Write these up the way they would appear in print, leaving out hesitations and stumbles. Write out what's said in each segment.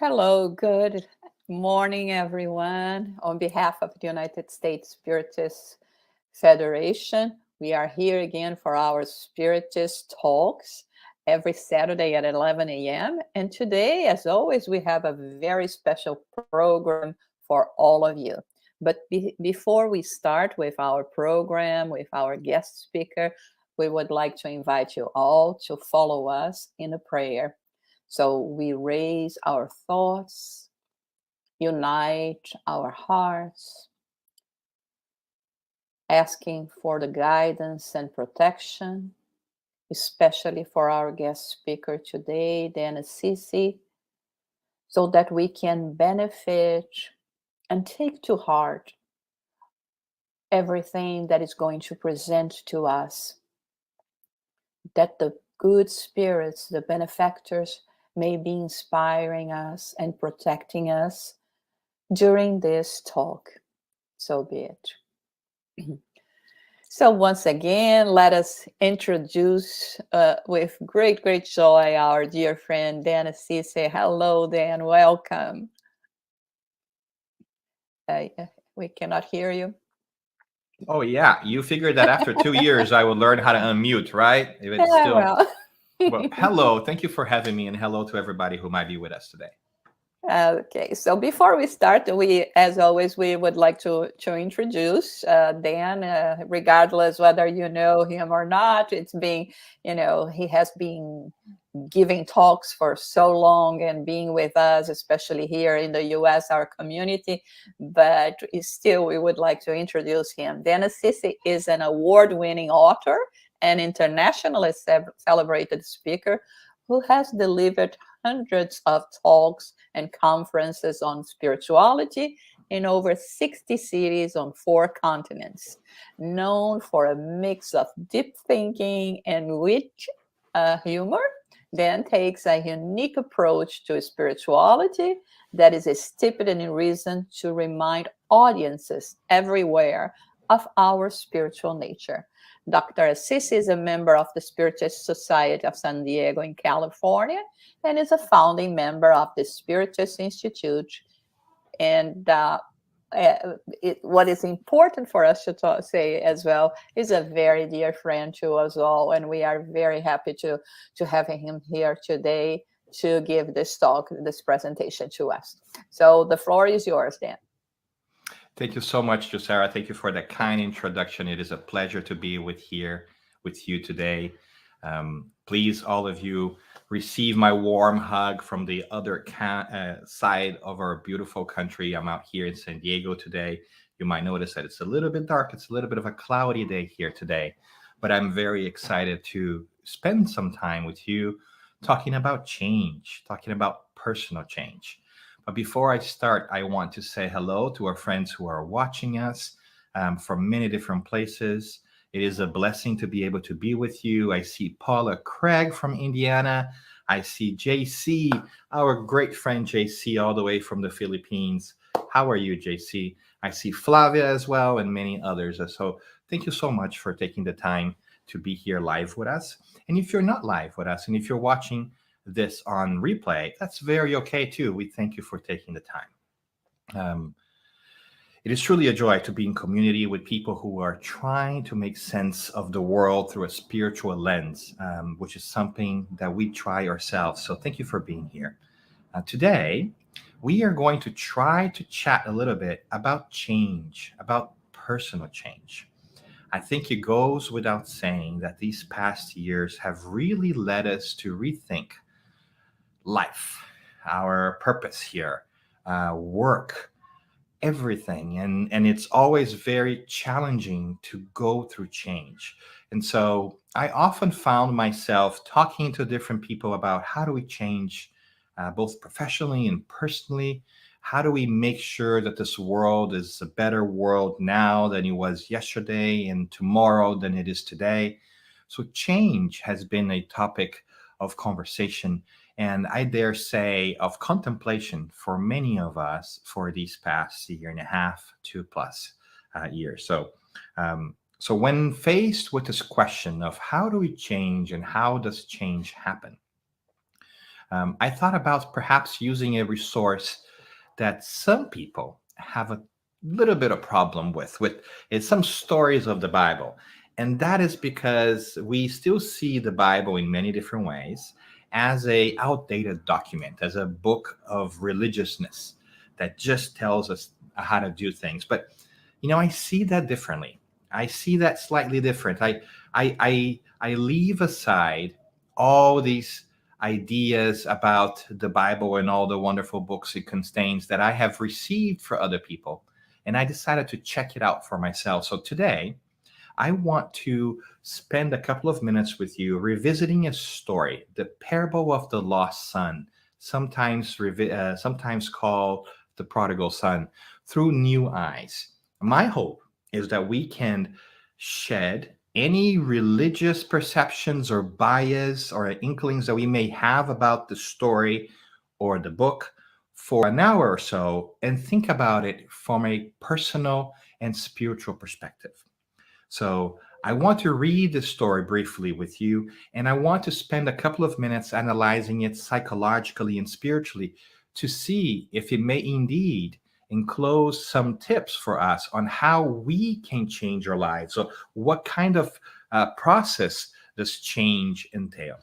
Hello, good morning, everyone. On behalf of the United States Spiritist Federation, we are here again for our Spiritist Talks every Saturday at 11 a.m. And today, as always, we have a very special program for all of you. But before we start with our program, with our guest speaker, we would like to invite you all to follow us in a prayer. So we raise our thoughts, unite our hearts, asking for the guidance and protection, especially for our guest speaker today, ASSISI, so that we can benefit and take to heart everything that is going to present to us, that the good spirits, the benefactors, may be inspiring us and protecting us during this talk. So be it. So once again, let us introduce with great joy our dear friend ASSISI. Hello, Dan. Welcome. We cannot hear you. Oh yeah, you figured that after 2 years I would learn how to unmute, right? If it's Yeah, still... well. Well, hello, thank you for having me, and hello to everybody who might be with us today. Okay, so before we start, as always, we would like to introduce Dan, regardless whether you know him or not. It's being, he has been giving talks for so long and being with us, especially here in the US, our community, but still we would like to introduce him. ASSISI is an award-winning author and internationally celebrated speaker who has delivered hundreds of talks and conferences on spirituality in over 60 cities on 4 continents. Known for a mix of deep thinking and wit, humor, Dan takes a unique approach to spirituality that is steeped in reason to remind audiences everywhere of our spiritual nature. Dr. ASSISI is a member of the Spiritist Society of San Diego in California and is a founding member of the Spiritist Institute. And what is important for us to say as well is a very dear friend to us all, and we are very happy to have him here today to give this talk, this presentation to us. So the floor is yours, Dan. Thank you so much, Josara. Thank you for that kind introduction. It is a pleasure to be with you today. Please, all of you, receive my warm hug from the other side of our beautiful country. I'm out here in San Diego today. You might notice that it's a little bit dark. It's a little bit of a cloudy day here today, but I'm very excited to spend some time with you talking about change, talking about personal change. But before I start, I want to say hello to our friends who are watching us from many different places. It is a blessing to be able to be with you. I see Paula Craig from Indiana. I see JC, our great friend JC, all the way from the Philippines. How are you, JC? I see Flavia as well, and many others. So thank you so much for taking the time to be here live with us. And if you're not live with us, and if you're watching this on replay, that's very okay too. We thank you for taking the time. It is truly a joy to be in community with people who are trying to make sense of the world through a spiritual lens, which is something that we try ourselves. So thank you for being here. Today, we are going to try to chat a little bit about change, about personal change. I think it goes without saying that these past years have really led us to rethink life, our purpose here, work, everything. And it's always very challenging to go through change. And so I often found myself talking to different people about how do we change, both professionally and personally. How do we make sure that this world is a better world now than it was yesterday, and tomorrow than it is today? So change has been a topic of conversation, and I dare say of contemplation for many of us for these past year and a half, 2+ years. So when faced with this question of how do we change and how does change happen, I thought about perhaps using a resource that some people have a little bit of problem with is some stories of the Bible. And that is because we still see the Bible in many different ways as a outdated document, as a book of religiousness that just tells us how to do things. But I see that differently. I see that slightly different. I leave aside all these ideas about the Bible and all the wonderful books it contains that I have received for other people, and I decided to check it out for myself. So today, I want to spend a couple of minutes with you revisiting a story, the parable of the lost son, sometimes called the prodigal son, through new eyes. My hope is that we can shed any religious perceptions or bias or inklings that we may have about the story or the book for an hour or so and think about it from a personal and spiritual perspective. So I want to read the story briefly with you, and I want to spend a couple of minutes analyzing it psychologically and spiritually to see if it may indeed enclose some tips for us on how we can change our lives. So what kind of process does change entail?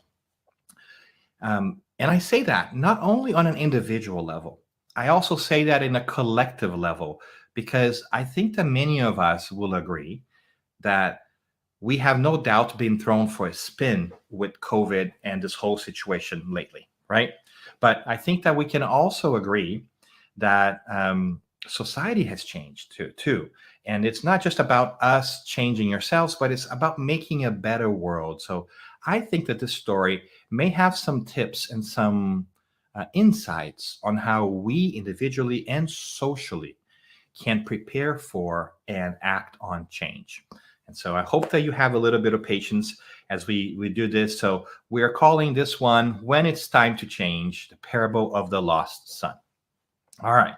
And I say that not only on an individual level, I also say that in a collective level, because I think that many of us will agree that we have no doubt been thrown for a spin with COVID and this whole situation lately, right? But I think that we can also agree that society has changed too. And it's not just about us changing ourselves, but it's about making a better world. So I think that this story may have some tips and some insights on how we individually and socially can prepare for and act on change. And so I hope that you have a little bit of patience as we do this. So we are calling this one, When It's Time to Change, the Parable of the Lost Son. All right.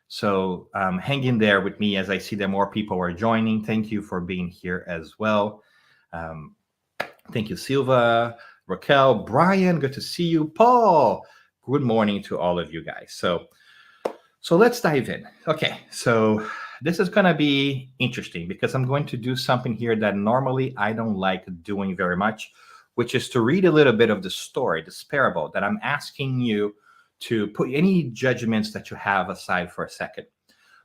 So hang in there with me as I see that more people are joining. Thank you for being here as well. Thank you, Silva, Raquel, Brian, good to see you. Paul, good morning to all of you guys. So let's dive in. Okay, so this is going to be interesting because I'm going to do something here that normally I don't like doing very much, which is to read a little bit of the story, this parable, that I'm asking you to put any judgments that you have aside for a second.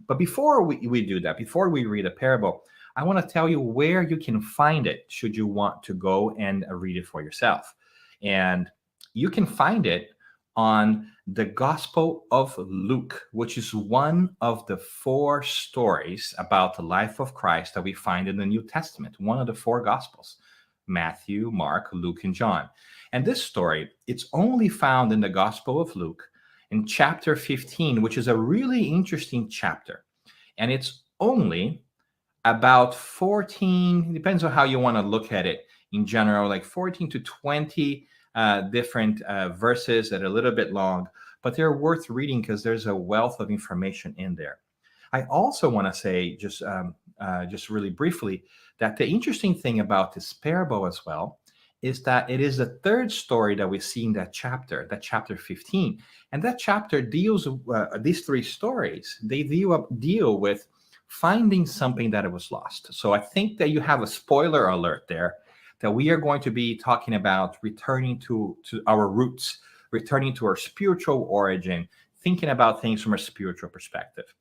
But before we do that, before we read a parable, I want to tell you where you can find it should you want to go and read it for yourself. And you can find it on the Gospel of Luke, which is one of the 4 stories about the life of Christ that we find in the New Testament, one of the 4 Gospels, Matthew, Mark, Luke, and John. And this story, it's only found in the Gospel of Luke in chapter 15, which is a really interesting chapter. And it's only about 14, depends on how you want to look at it in general, like 14 to 20 different verses that are a little bit long, but they're worth reading because there's a wealth of information in there. I also want to say, just really briefly, that the interesting thing about this parable as well is that it is the 3rd story that we see in that chapter 15. And that chapter deals with these 3 stories. They deal with finding something that was lost. So I think that you have a spoiler alert there, that we are going to be talking about returning to our roots, returning to our spiritual origin, thinking about things from a spiritual perspective.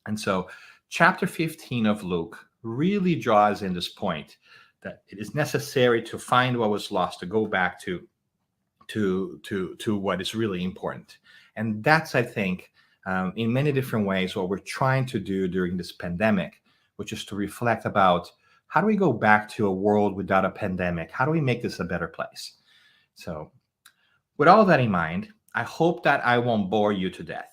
And so chapter 15 of Luke, really draws in this point that it is necessary to find what was lost, to go back to what is really important. And that's, I think, in many different ways, what we're trying to do during this pandemic, which is to reflect about how do we go back to a world without a pandemic? How do we make this a better place? So with all that in mind, I hope that I won't bore you to death.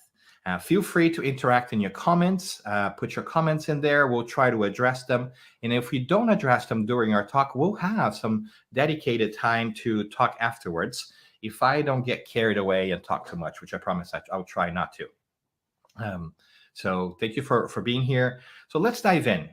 Feel free to interact in your comments. Put your comments in there. We'll try to address them. And if we don't address them during our talk, we'll have some dedicated time to talk afterwards if I don't get carried away and talk too much, which I promise I'll try not to. So thank you for being here. So let's dive in.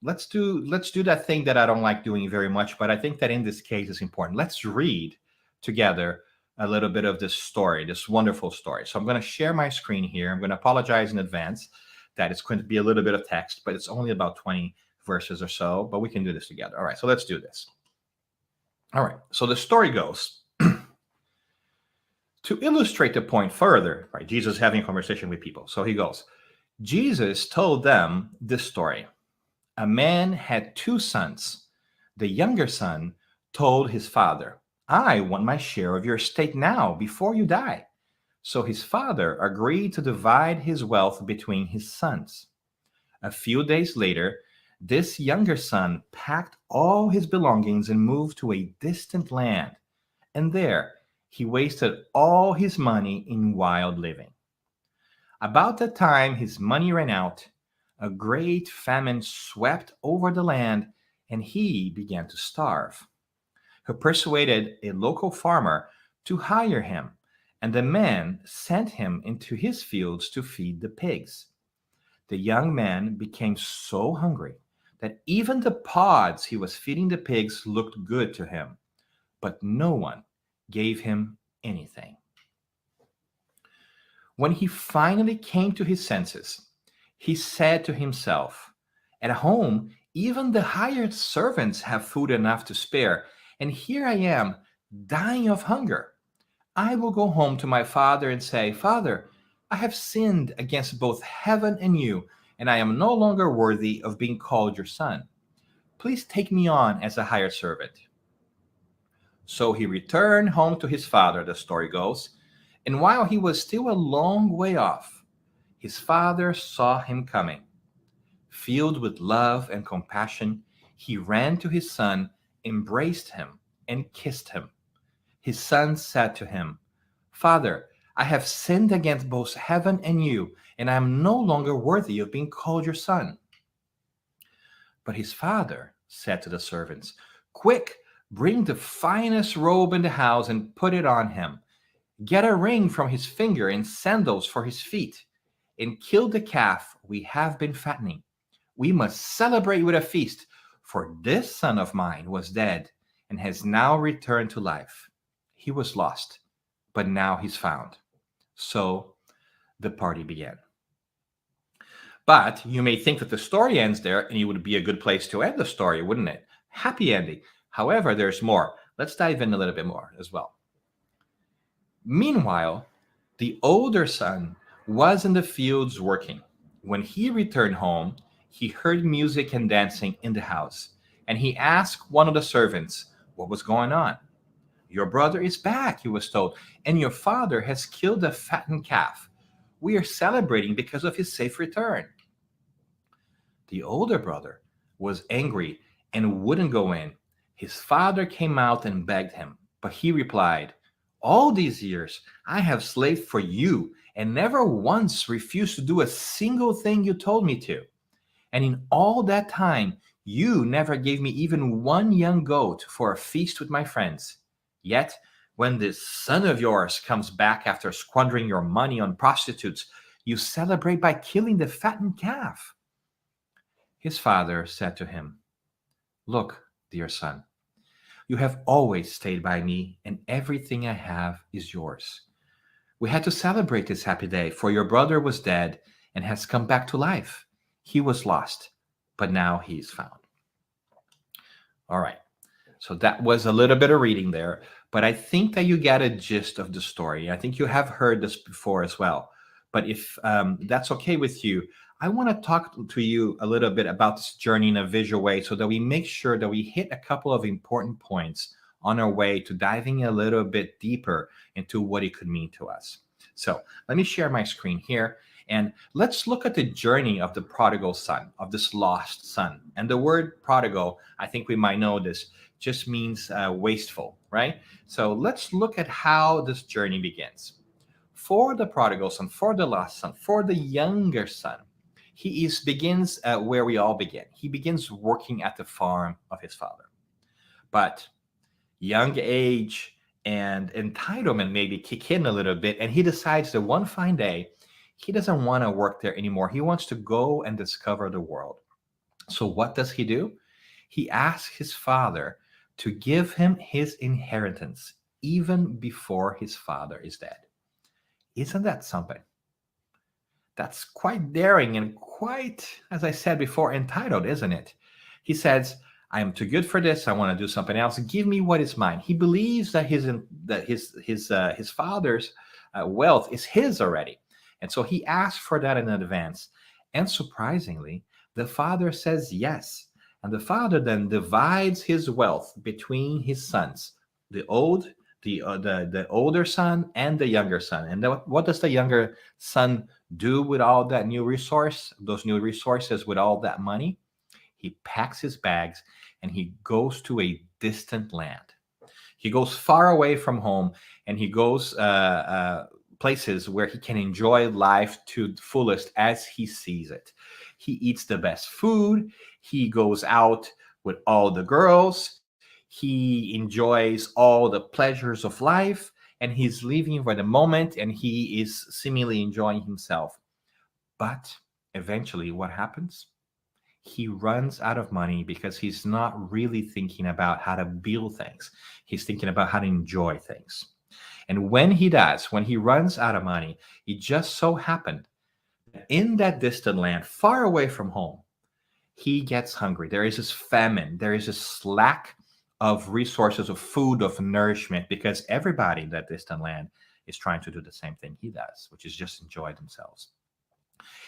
Let's do that thing that I don't like doing very much, but I think that in this case is important. Let's read together a little bit of this story, this wonderful story. So I'm going to share my screen here. I'm going to apologize in advance that it's going to be a little bit of text, but it's only about 20 verses or so, but we can do this together. All right, so let's do this. All right, so the story goes, to illustrate the point further, right? Jesus having a conversation with people. So he goes, Jesus told them this story. A man had 2 sons. The younger son told his father, I want my share of your estate now before you die. So his father agreed to divide his wealth between his sons. A few days later, this younger son packed all his belongings and moved to a distant land. And there, he wasted all his money in wild living. About the time his money ran out, a great famine swept over the land and he began to starve. He persuaded a local farmer to hire him, and the man sent him into his fields to feed the pigs. The young man became so hungry that even the pods he was feeding the pigs looked good to him, but no one gave him anything. When he finally came to his senses, he said to himself, at home, even the hired servants have food enough to spare, and here I am, dying of hunger. I will go home to my father and say, Father, I have sinned against both heaven and you, and I am no longer worthy of being called your son. Please take me on as a hired servant. So he returned home to his father, the story goes, and while he was still a long way off, his father saw him coming. Filled with love and compassion, he ran to his son, embraced him, and kissed him. His son said to him, Father, I have sinned against both heaven and you, and I am no longer worthy of being called your son. But his father said to the servants, Quick, bring the finest robe in the house and put it on him. Get a ring from his finger and sandals for his feet, and kill the calf we have been fattening. We must celebrate with a feast, for this son of mine was dead and has now returned to life. He was lost, but now he's found. So the party began. But you may think that the story ends there, and it would be a good place to end the story, wouldn't it? Happy ending. However, there's more. Let's dive in a little bit more as well. Meanwhile, the older son was in the fields working. When he returned home, he heard music and dancing in the house, and he asked one of the servants what was going on. Your brother is back, he was told, and your father has killed a fattened calf. We are celebrating because of his safe return. The older brother was angry and wouldn't go in. His father came out and begged him, but he replied, All these years I have slaved for you and never once refused to do a single thing you told me to. And in all that time, you never gave me even one young goat for a feast with my friends. Yet, when this son of yours comes back after squandering your money on prostitutes, you celebrate by killing the fattened calf. His father said to him, Look, dear son, you have always stayed by me, and everything I have is yours. We had to celebrate this happy day, for your brother was dead and has come back to life. He was lost, but now he is found. All right. So that was a little bit of reading there, but I think that you get a gist of the story. I think you have heard this before as well. But if that's okay with you, I want to talk to you a little bit about this journey in a visual way so that we make sure that we hit a couple of important points on our way to diving a little bit deeper into what it could mean to us. So let me share my screen here, and let's look at the journey of the prodigal son, of this lost son. And the word prodigal, I think we might know this, just means wasteful, right? So let's look at how this journey begins. For the prodigal son, for the lost son, for the younger son, he begins where we all begin. He begins working at the farm of his father. But young age and entitlement maybe kick in a little bit, and he decides that one fine day, he doesn't want to work there anymore. He wants to go and discover the world. So what does he do? He asks his father to give him his inheritance even before his father is dead. Isn't that something? That's quite daring and quite, as I said before, entitled, isn't it? He says, I am too good for this. I want to do something else. Give me what is mine. He believes that his father's wealth is his already. And so he asks for that in advance. And surprisingly, the father says yes. And the father then divides his wealth between his sons, the older son and the younger son. And what does the younger son do with all that new resource, those new resources, with all that money? He packs his bags and he goes to a distant land. He goes far away from home, and he goes places where he can enjoy life to the fullest as he sees it. He eats the best food. He goes out with all the girls. He enjoys all the pleasures of life, and he's living for the moment, and he is seemingly enjoying himself. But eventually, what happens? He runs out of money because he's not really thinking about how to build things. He's thinking about how to enjoy things. And when he does, when he runs out of money, it just so happened that in that distant land, far away from home, he gets hungry. There is this famine. There is this lack of resources, of food, of nourishment, because everybody in that distant land is trying to do the same thing he does, which is just enjoy themselves.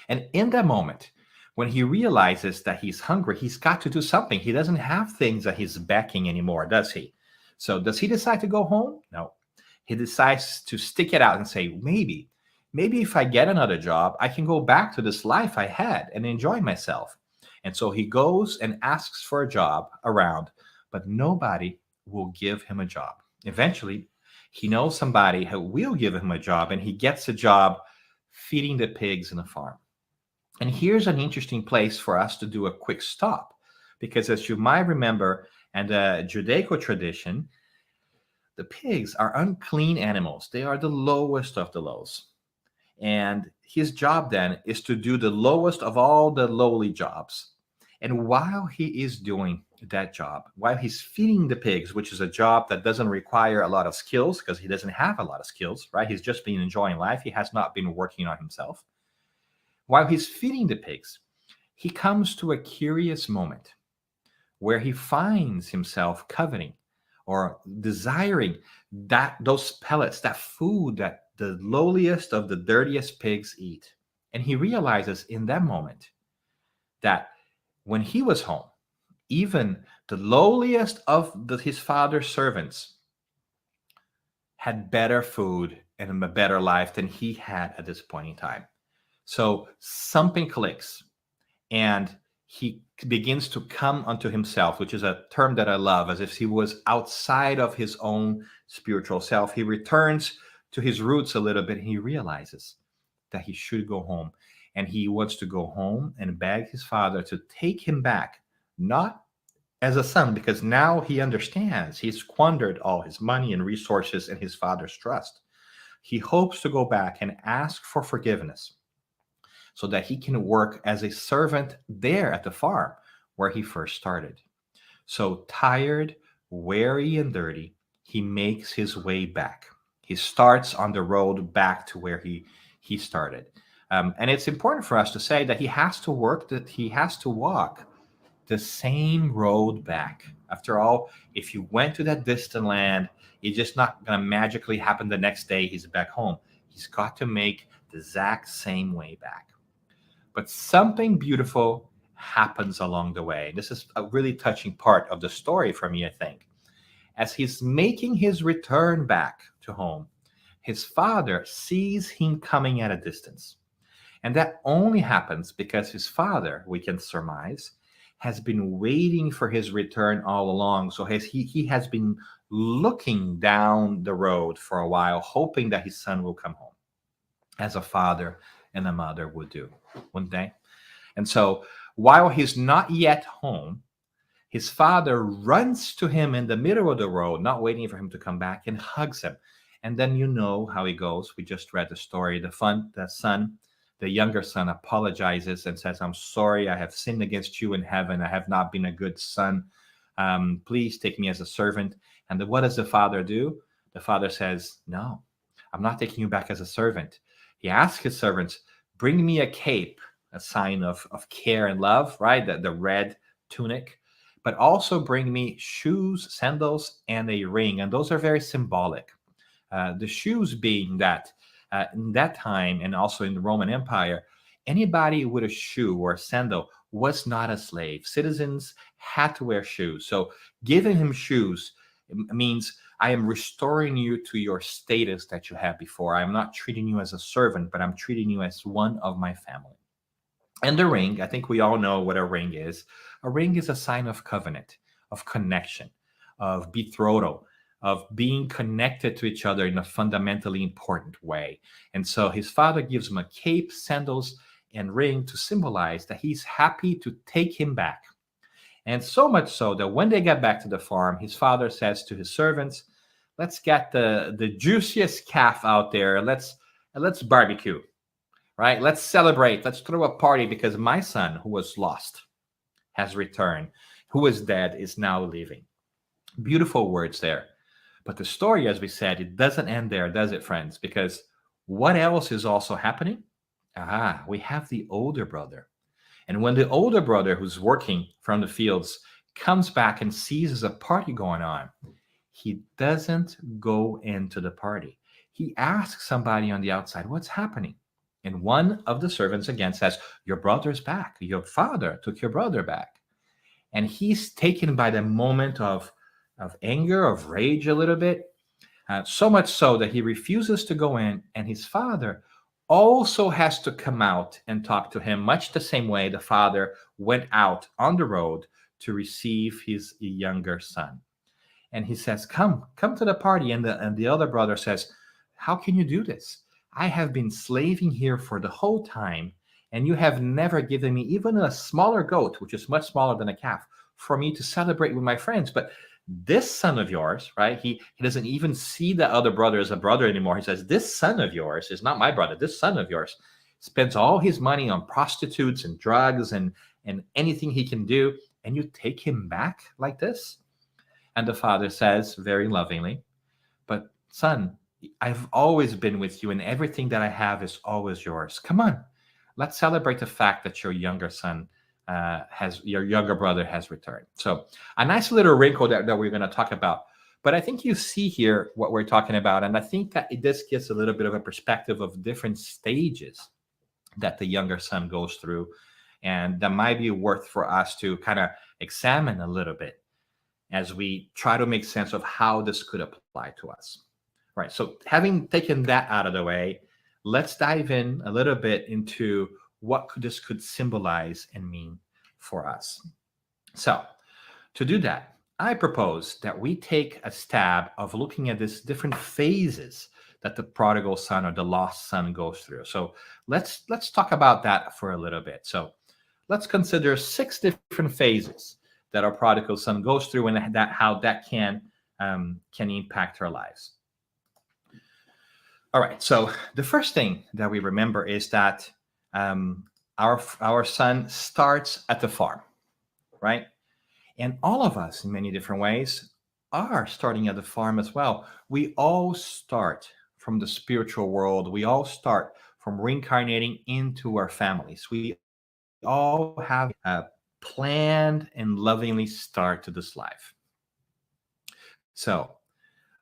And in that moment, when he realizes that he's hungry, he's got to do something. He doesn't have things that he's backing anymore, does he? So does he decide to go home? No. He decides to stick it out and say, maybe if I get another job, I can go back to this life I had and enjoy myself. And so he goes and asks for a job around, but nobody will give him a job. Eventually, he knows somebody who will give him a job, and he gets a job feeding the pigs in a farm. And here's an interesting place for us to do a quick stop, because as you might remember, in the Judaico tradition, the pigs are unclean animals. They are the lowest of the lows. And his job then is to do the lowest of all the lowly jobs. And while he is doing that job, while he's feeding the pigs, which is a job that doesn't require a lot of skills because he doesn't have a lot of skills, right? He's just been enjoying life. He has not been working on himself. While he's feeding the pigs, he comes to a curious moment where he finds himself coveting or desiring those pellets, that food that the lowliest of the dirtiest pigs eat. And he realizes in that moment that when he was home, even the lowliest of his father's servants had better food and a better life than he had at this point in time. So something clicks, and he begins to come unto himself, which is a term that I love, as if he was outside of his own spiritual self. He returns to his roots a little bit, and he realizes that he should go home. And he wants to go home and beg his father to take him back, not as a son, because now he understands he's squandered all his money and resources and his father's trust. He hopes to go back and ask for forgiveness so that he can work as a servant there at the farm where he first started. So tired, weary, and dirty, he makes his way back. He starts on the road back to where he started. And it's important for us to say that he has to walk the same road back. After all, if you went to that distant land, it's just not going to magically happen the next day he's back home. He's got to make the exact same way back. But something beautiful happens along the way. This is a really touching part of the story for me, I think. As he's making his return back to home, his father sees him coming at a distance. And that only happens because his father, we can surmise, has been waiting for his return all along. So he has been looking down the road for a while, hoping that his son will come home, as a father and a mother would do, wouldn't they? And so while he's not yet home, his father runs to him in the middle of the road, not waiting for him to come back, and hugs him. And then you know how it goes. We just read the story. The younger son apologizes and says, "I'm sorry, I have sinned against you in heaven. I have not been a good son. Please take me as a servant." And what does the father do? The father says, "No, I'm not taking you back as a servant." He asks his servants, "Bring me a cape," a sign of care and love, right? The red tunic, but also bring me shoes, sandals, and a ring. And those are very symbolic. The shoes being that in that time, and also in the Roman Empire, anybody with a shoe or a sandal was not a slave. Citizens had to wear shoes. So giving him shoes means I am restoring you to your status that you had before. I'm not treating you as a servant, but I'm treating you as one of my family. And the ring, I think we all know what a ring is. A ring is a sign of covenant, of connection, of betrothal, of being connected to each other in a fundamentally important way. And so his father gives him a cape, sandals, and ring to symbolize that he's happy to take him back. And so much so that when they get back to the farm, his father says to his servants, "Let's get the juiciest calf out there. Let's barbecue, right? Let's celebrate. Let's throw a party because my son, who was lost, has returned. Who was dead is now living." Beautiful words there. But the story, as we said, it doesn't end there, does it, friends? Because what else is also happening? We have the older brother. And when the older brother, who's working from the fields, comes back and sees there's a party going on, he doesn't go into the party. He asks somebody on the outside, "What's happening?" And one of the servants again says, "Your brother's back. Your father took your brother back." And he's taken by the moment of anger, of rage a little bit, so much so that he refuses to go in, and his father also has to come out and talk to him, much the same way the father went out on the road to receive his younger son. And he says, come to the party. And the other brother says, "How can you do this? I have been slaving here for the whole time, and you have never given me even a smaller goat, which is much smaller than a calf, for me to celebrate with my friends. But this son of yours," right? He doesn't even see the other brother as a brother anymore. He says, "This son of yours is not my brother. This son of yours spends all his money on prostitutes and drugs and anything he can do, and you take him back like this?" And the father says very lovingly, "But son, I've always been with you, and everything that I have is always yours. Come on, let's celebrate the fact that your younger brother has returned." So a nice little wrinkle that we're going to talk about. But I think you see here what we're talking about. And I think that this gives a little bit of a perspective of different stages that the younger son goes through. And that might be worth for us to kind of examine a little bit as we try to make sense of how this could apply to us. Right. So having taken that out of the way, let's dive in a little bit into what this could symbolize and mean for us. So to do that, I propose that we take a stab of looking at these different phases that the prodigal son or the lost son goes through. So let's talk about that for a little bit. So let's consider 6 different phases that our prodigal son goes through, and how that can impact our lives. All right. So the first thing that we remember is that our son starts at the farm, right? And all of us, in many different ways, are starting at the farm as well. We all start from the spiritual world. We all start from reincarnating into our families. We all have a planned and lovingly start to this life. So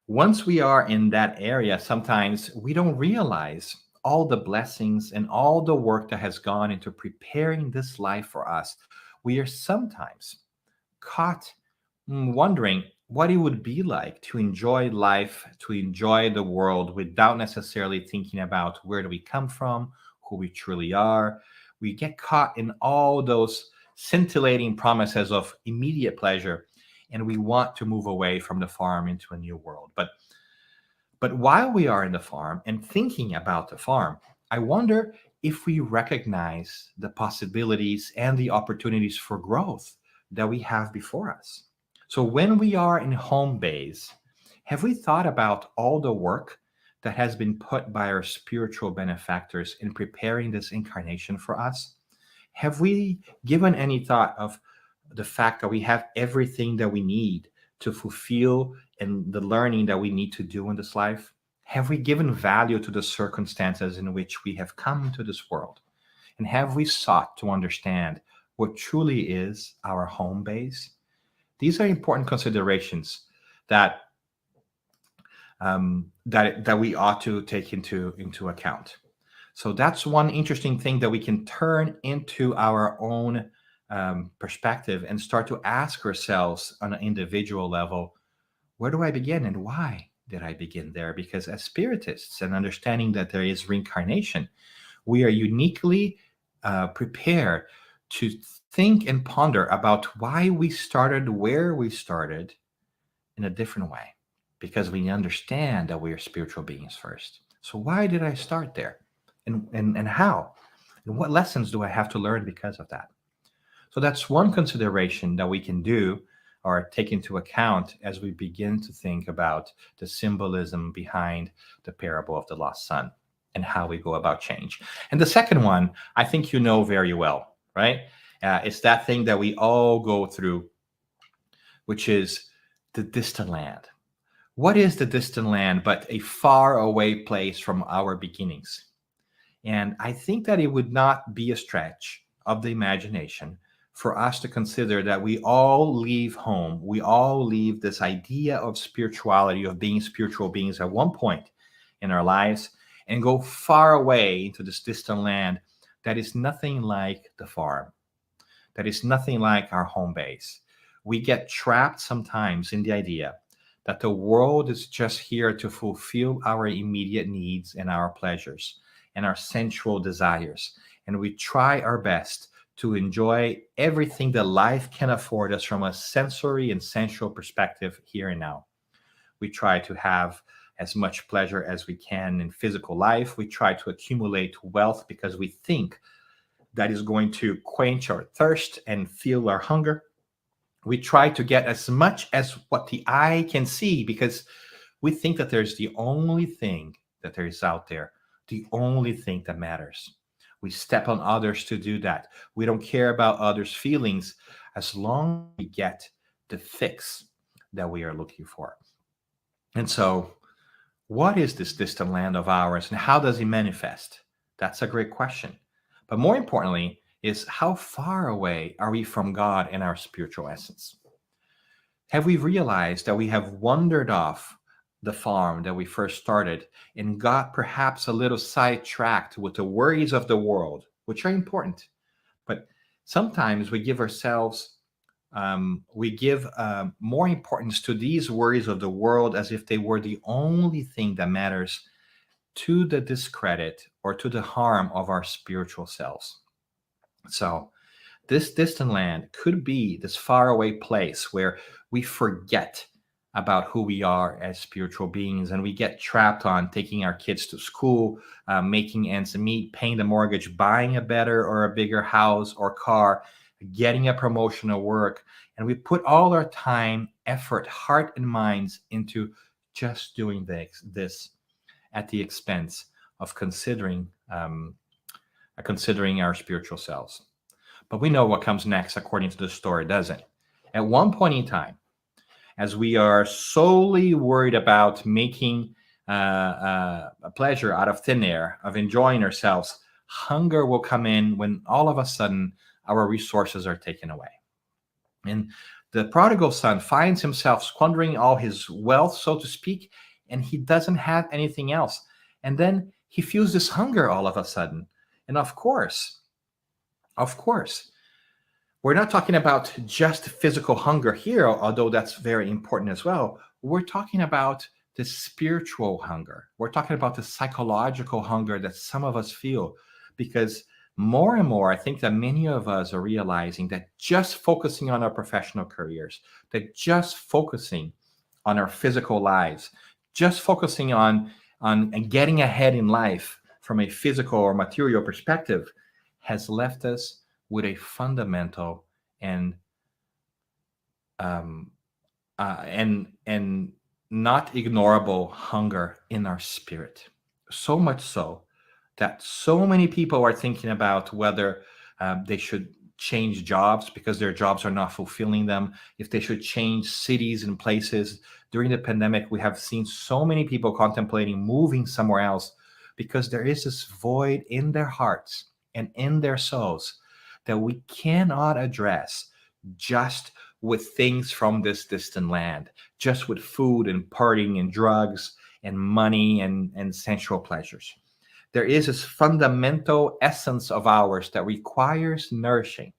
once we are in that area, sometimes we don't realize all the blessings and all the work that has gone into preparing this life for us, we are sometimes caught wondering what it would be like to enjoy life, to enjoy the world without necessarily thinking about where do we come from, who we truly are. We get caught in all those scintillating promises of immediate pleasure, and we want to move away from the farm into a new world. But while we are in the farm and thinking about the farm, I wonder if we recognize the possibilities and the opportunities for growth that we have before us. So when we are in home base, have we thought about all the work that has been put by our spiritual benefactors in preparing this incarnation for us? Have we given any thought of the fact that we have everything that we need to fulfill and the learning that we need to do in this life? Have we given value to the circumstances in which we have come to this world? And have we sought to understand what truly is our home base? These are important considerations that that we ought to take into account. So that's one interesting thing that we can turn into our own perspective and start to ask ourselves on an individual level, where do I begin and why did I begin there? Because as spiritists and understanding that there is reincarnation, we are uniquely prepared to think and ponder about why we started where we started in a different way, because we understand that we are spiritual beings first. So why did I start there? And how? And what lessons do I have to learn because of that? So that's one consideration that we can do or take into account as we begin to think about the symbolism behind the parable of the lost son and how we go about change. And the second one, I think you know very well, right? It's that thing that we all go through, which is the distant land. What is the distant land but a far away place from our beginnings? And I think that it would not be a stretch of the imagination for us to consider that we all leave home. We all leave this idea of spirituality, of being spiritual beings at one point in our lives, and go far away into this distant land that is nothing like the farm, that is nothing like our home base. We get trapped sometimes in the idea that the world is just here to fulfill our immediate needs and our pleasures and our sensual desires. And we try our best to enjoy everything that life can afford us from a sensory and sensual perspective here and now. We try to have as much pleasure as we can in physical life. We try to accumulate wealth because we think that is going to quench our thirst and fuel our hunger. We try to get as much as what the eye can see because we think that there's the only thing that there is out there, the only thing that matters. We step on others to do that. We don't care about others' feelings as long as we get the fix that we are looking for. And so, what is this distant land of ours and how does it manifest? That's a great question. But more importantly, is how far away are we from God and our spiritual essence? Have we realized that we have wandered off the farm that we first started and got perhaps a little sidetracked with the worries of the world, which are important? But sometimes we give ourselves, more importance to these worries of the world as if they were the only thing that matters, to the discredit or to the harm of our spiritual selves. So this distant land could be this faraway place where we forget about who we are as spiritual beings, and we get trapped on taking our kids to school, making ends meet, paying the mortgage, buying a better or a bigger house or car, getting a promotion at work, and we put all our time, effort, heart, and minds into just doing this at the expense of considering our spiritual selves. But we know what comes next according to the story, doesn't it? At one point in time, as we are solely worried about making a pleasure out of thin air, of enjoying ourselves, hunger will come in when all of a sudden our resources are taken away. And the prodigal son finds himself squandering all his wealth, so to speak, and he doesn't have anything else. And then he feels this hunger all of a sudden. And of course, we're not talking about just physical hunger here, although that's very important as well. We're talking about the spiritual hunger. We're talking about the psychological hunger that some of us feel, because more and more, I think that many of us are realizing that just focusing on our professional careers, that just focusing on our physical lives, just focusing on getting ahead in life from a physical or material perspective has left us with a fundamental and not ignorable hunger in our spirit. So much so that so many people are thinking about whether they should change jobs because their jobs are not fulfilling them, if they should change cities and places. During the pandemic, we have seen so many people contemplating moving somewhere else because there is this void in their hearts and in their souls that we cannot address just with things from this distant land, just with food and partying and drugs and money and sensual pleasures. There is this fundamental essence of ours that requires nourishing,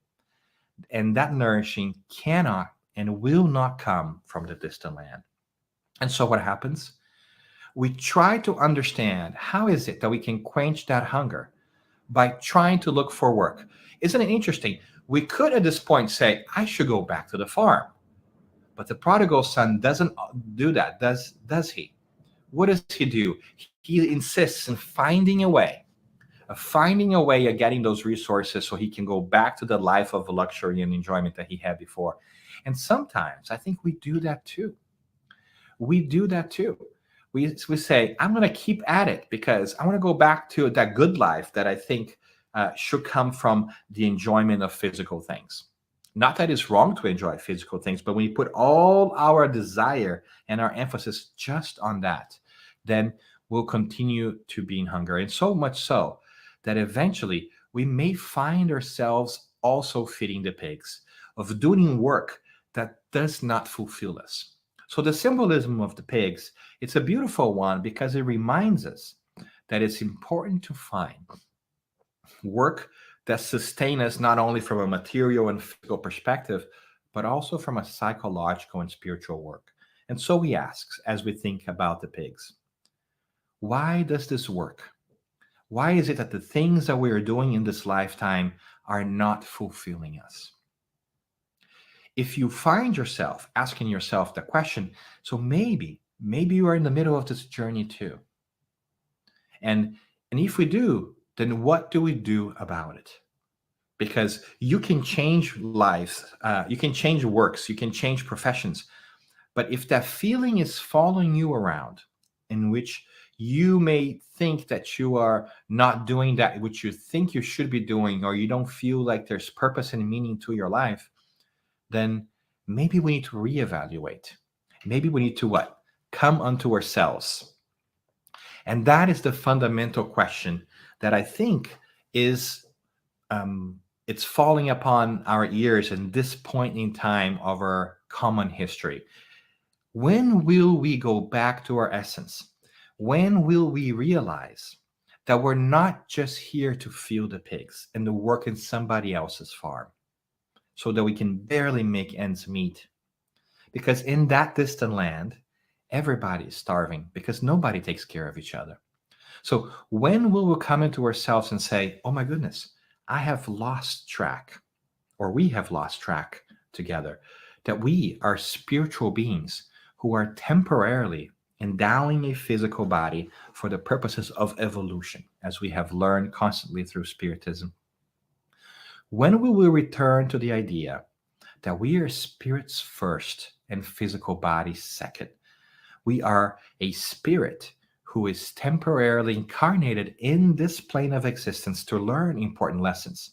and that nourishing cannot and will not come from the distant land. And so what happens? We try to understand how is it that we can quench that hunger by trying to look for work. Isn't it interesting? We could at this point say, I should go back to the farm. But the prodigal son doesn't do that, does he? What does he do? He insists in finding a way of getting those resources so he can go back to the life of luxury and enjoyment that he had before. And sometimes I think we do that too. We say, I'm going to keep at it because I want to go back to that good life that I think should come from the enjoyment of physical things. Not that it's wrong to enjoy physical things, but when we put all our desire and our emphasis just on that, then we'll continue to be in hunger. And so much so that eventually we may find ourselves also feeding the pigs, of doing work that does not fulfill us. So the symbolism of the pigs, it's a beautiful one because it reminds us that it's important to find work that sustain us not only from a material and physical perspective, but also from a psychological and spiritual work. And so we ask, as we think about the pigs, why does this work? Why is it that the things that we are doing in this lifetime are not fulfilling us? If you find yourself asking yourself the question, so maybe you are in the middle of this journey too. And if we do, then what do we do about it? Because you can change lives, you can change works, you can change professions. But if that feeling is following you around, in which you may think that you are not doing that which you think you should be doing, or you don't feel like there's purpose and meaning to your life, then maybe we need to reevaluate. Maybe we need to what? Come unto ourselves. And that is the fundamental question that I think is it's falling upon our ears in this point in time of our common history. When will we go back to our essence? When will we realize that we're not just here to feed the pigs and to work in somebody else's farm so that we can barely make ends meet? Because in that distant land, everybody is starving because nobody takes care of each other. So when will we come into ourselves and say, oh my goodness, I have lost track, or we have lost track together, that we are spiritual beings who are temporarily endowing a physical body for the purposes of evolution, as we have learned constantly through Spiritism? When will we return to the idea that we are spirits first and physical bodies second? We are a spirit who is temporarily incarnated in this plane of existence to learn important lessons,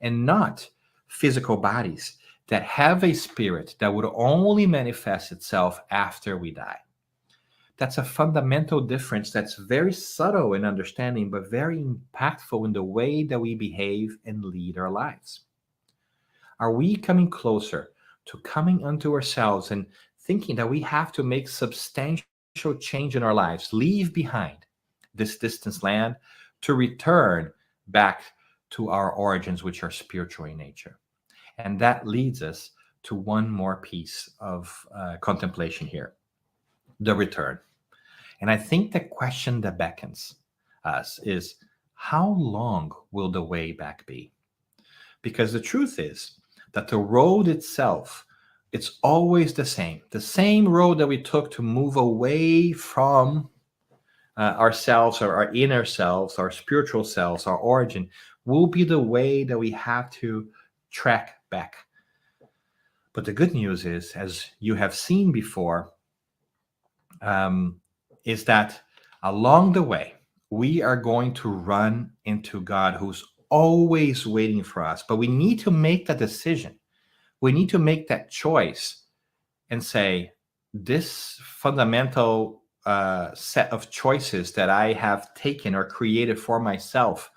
and not physical bodies that have a spirit that would only manifest itself after we die. That's a fundamental difference that's very subtle in understanding, but very impactful in the way that we behave and lead our lives. Are we coming closer to coming unto ourselves and thinking that we have to make substantial change in our lives, leave behind this distant land to return back to our origins, which are spiritual in nature. And that leads us to one more piece of contemplation here, the return. And I think the question that beckons us is, how long will the way back be? Because the truth is that the road itself, it's always the same road that we took to move away from ourselves, or our inner selves, our spiritual selves, our origin, will be the way that we have to trek back. But the good news is, as you have seen before, is that along the way, we are going to run into God, who's always waiting for us. But we need to make that decision. We need to make that choice and say, this fundamental set of choices that I have taken or created for myself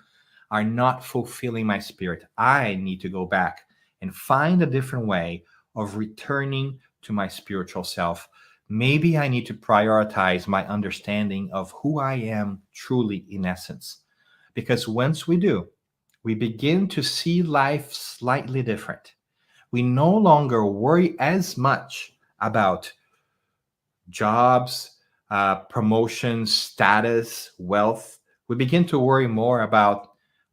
are not fulfilling my spirit. I need to go back and find a different way of returning to my spiritual self. Maybe I need to prioritize my understanding of who I am truly in essence. Because once we do, we begin to see life slightly different. We no longer worry as much about jobs, promotions, status, wealth. We begin to worry more about,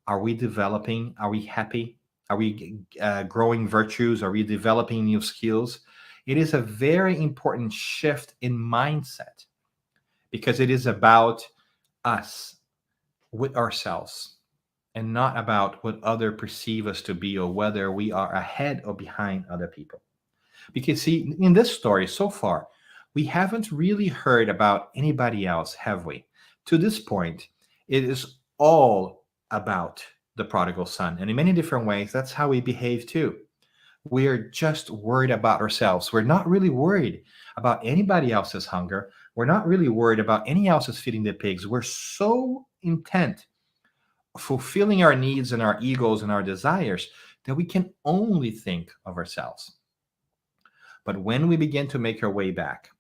are we developing? Are we happy? Are we growing virtues? Are we developing new skills? It is a very important shift in mindset, because it is about us with ourselves and not about what others perceive us to be, or whether we are ahead or behind other people. Because see, in this story so far, we haven't really heard about anybody else, have we? To this point, it is all about the prodigal son. And in many different ways, that's how we behave too. We're just worried about ourselves. We're not really worried about anybody else's hunger. We're not really worried about any else's feeding the pigs. We're so intent fulfilling our needs and our egos and our desires that we can only think of ourselves. But when we begin to make our way back,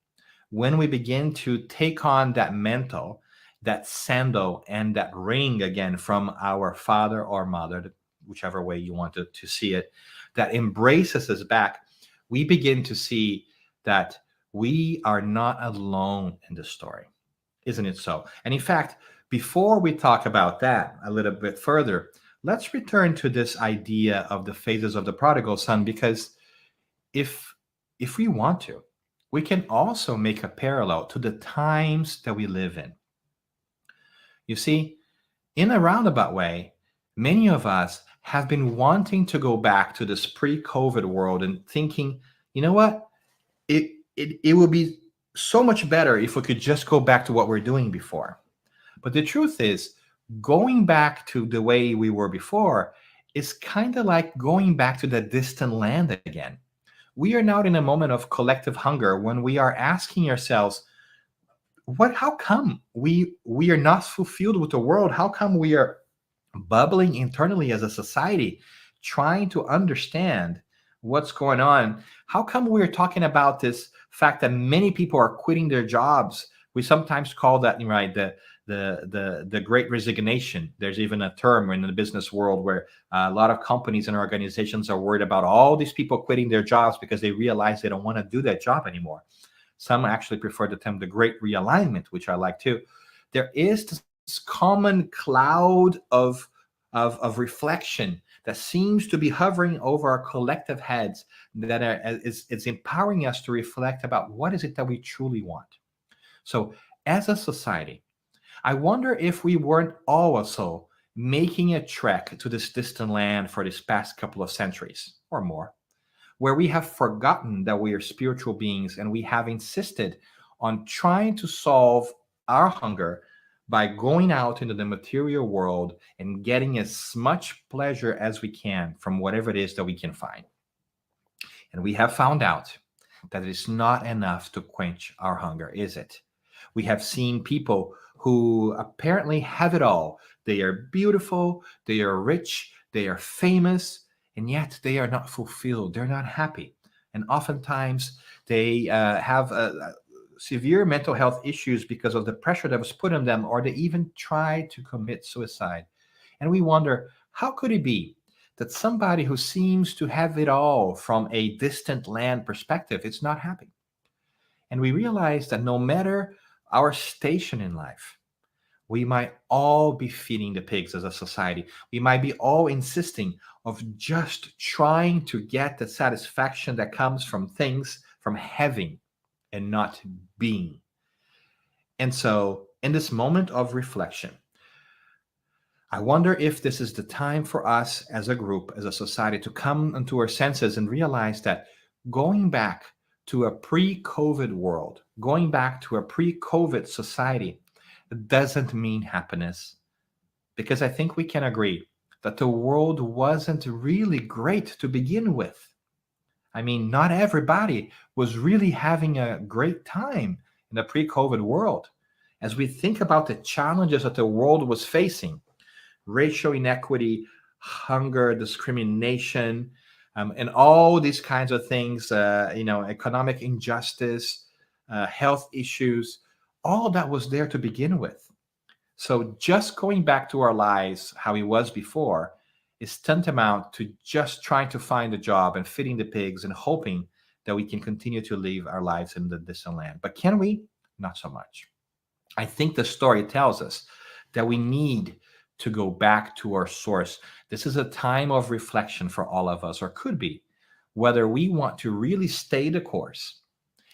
when we begin to take on that mantle, that sandal, and that ring again from our father or mother, whichever way you want to see it, that embraces us back, we begin to see that we are not alone in the story. Isn't it so? And in fact, before we talk about that a little bit further, let's return to this idea of the phases of the prodigal son, because if we want to, we can also make a parallel to the times that we live in. You see, in a roundabout way, many of us have been wanting to go back to this pre-COVID world and thinking, you know what, it would be so much better if we could just go back to what we're doing before. But the truth is, going back to the way we were before is kind of like going back to that distant land again. We are now in a moment of collective hunger when we are asking ourselves, how come we are not fulfilled with the world? How come we are bubbling internally as a society, trying to understand what's going on? How come we're talking about this fact that many people are quitting their jobs? We sometimes call that, right, the great resignation. There's even a term in the business world where a lot of companies and organizations are worried about all these people quitting their jobs because they realize they don't want to do that job anymore. Some actually prefer the term the great realignment, which I like too. There is this common cloud of reflection that seems to be hovering over our collective heads, that is empowering us to reflect about what is it that we truly want. So as a society, I wonder if we weren't also making a trek to this distant land for this past couple of centuries or more, where we have forgotten that we are spiritual beings, and we have insisted on trying to solve our hunger by going out into the material world and getting as much pleasure as we can from whatever it is that we can find. And we have found out that it is not enough to quench our hunger, is it? We have seen people who apparently have it all. They are beautiful, they are rich, they are famous, and yet they are not fulfilled. They're not happy. And oftentimes they have severe mental health issues because of the pressure that was put on them, or they even tried to commit suicide. And we wonder, how could it be that somebody who seems to have it all from a distant land perspective is not happy? And we realize that no matter our station in life, we might all be feeding the pigs as a society. We might be all insisting of just trying to get the satisfaction that comes from things, from having and not being. And so, in this moment of reflection, I wonder if this is the time for us as a group, as a society, to come into our senses and realize that going back to a pre-COVID world, going back to a pre-COVID society, doesn't mean happiness. Because I think we can agree that the world wasn't really great to begin with. I mean, not everybody was really having a great time in the pre-COVID world. As we think about the challenges that the world was facing, racial inequity, hunger, discrimination, and all these kinds of things, economic injustice, health issues, all that was there to begin with. So just going back to our lives how it was before is tantamount to just trying to find a job and feeding the pigs and hoping that we can continue to live our lives in the distant land. But can we? Not so much. I think the story tells us that we need to go back to our source. This is a time of reflection for all of us, or could be, whether we want to really stay the course,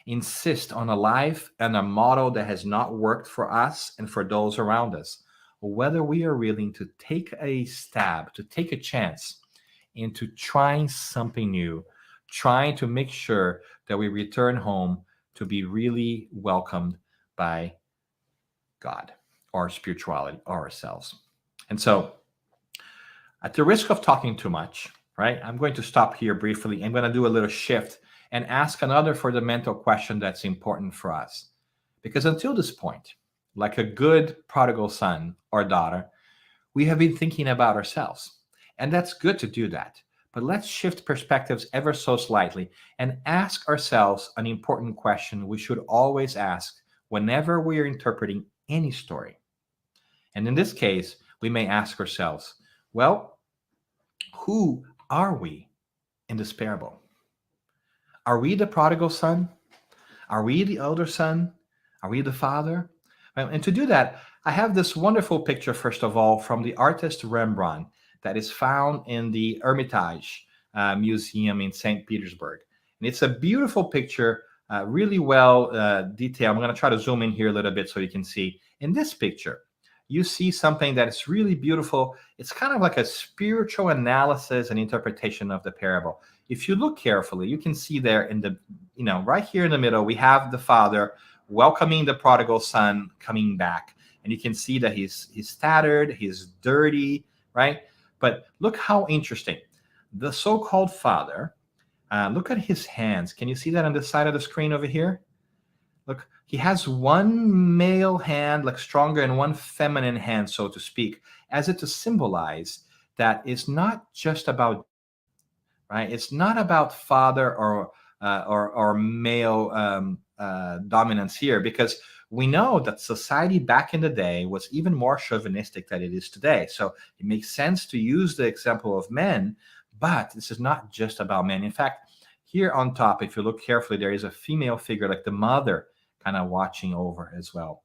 insist on a life and a model that has not worked for us and for those around us, or whether we are willing to take a stab, to take a chance into trying something new, trying to make sure that we return home to be really welcomed by God, or spirituality, or ourselves. And so, at the risk of talking too much, right, I'm going to stop here briefly. I'm going to do a little shift and ask another fundamental question that's important for us. Because until this point, like a good prodigal son or daughter, we have been thinking about ourselves. And that's good to do that. But let's shift perspectives ever so slightly and ask ourselves an important question we should always ask whenever we are interpreting any story. And in this case, we may ask ourselves, well, who are we in this parable? Are we the prodigal son? Are we the elder son? Are we the father? And to do that, I have this wonderful picture, first of all, from the artist Rembrandt that is found in the Hermitage Museum in St. Petersburg. And it's a beautiful picture, really well detailed. I'm going to try to zoom in here a little bit so you can see. In this picture, you see something that is really beautiful. It's kind of like a spiritual analysis and interpretation of the parable. If you look carefully, you can see there in the, right here in the middle, we have the father welcoming the prodigal son coming back. And you can see that he's tattered, he's dirty, right? But look how interesting. The so-called father, look at his hands. Can you see that on the side of the screen over here? Look, he has one male hand, like stronger, and one feminine hand, so to speak, as if to symbolize that it's not just about, right? It's not about father or male dominance here, because we know that society back in the day was even more chauvinistic than it is today. So it makes sense to use the example of men, but this is not just about men. In fact, here on top, if you look carefully, there is a female figure, like the mother, kind of watching over as well.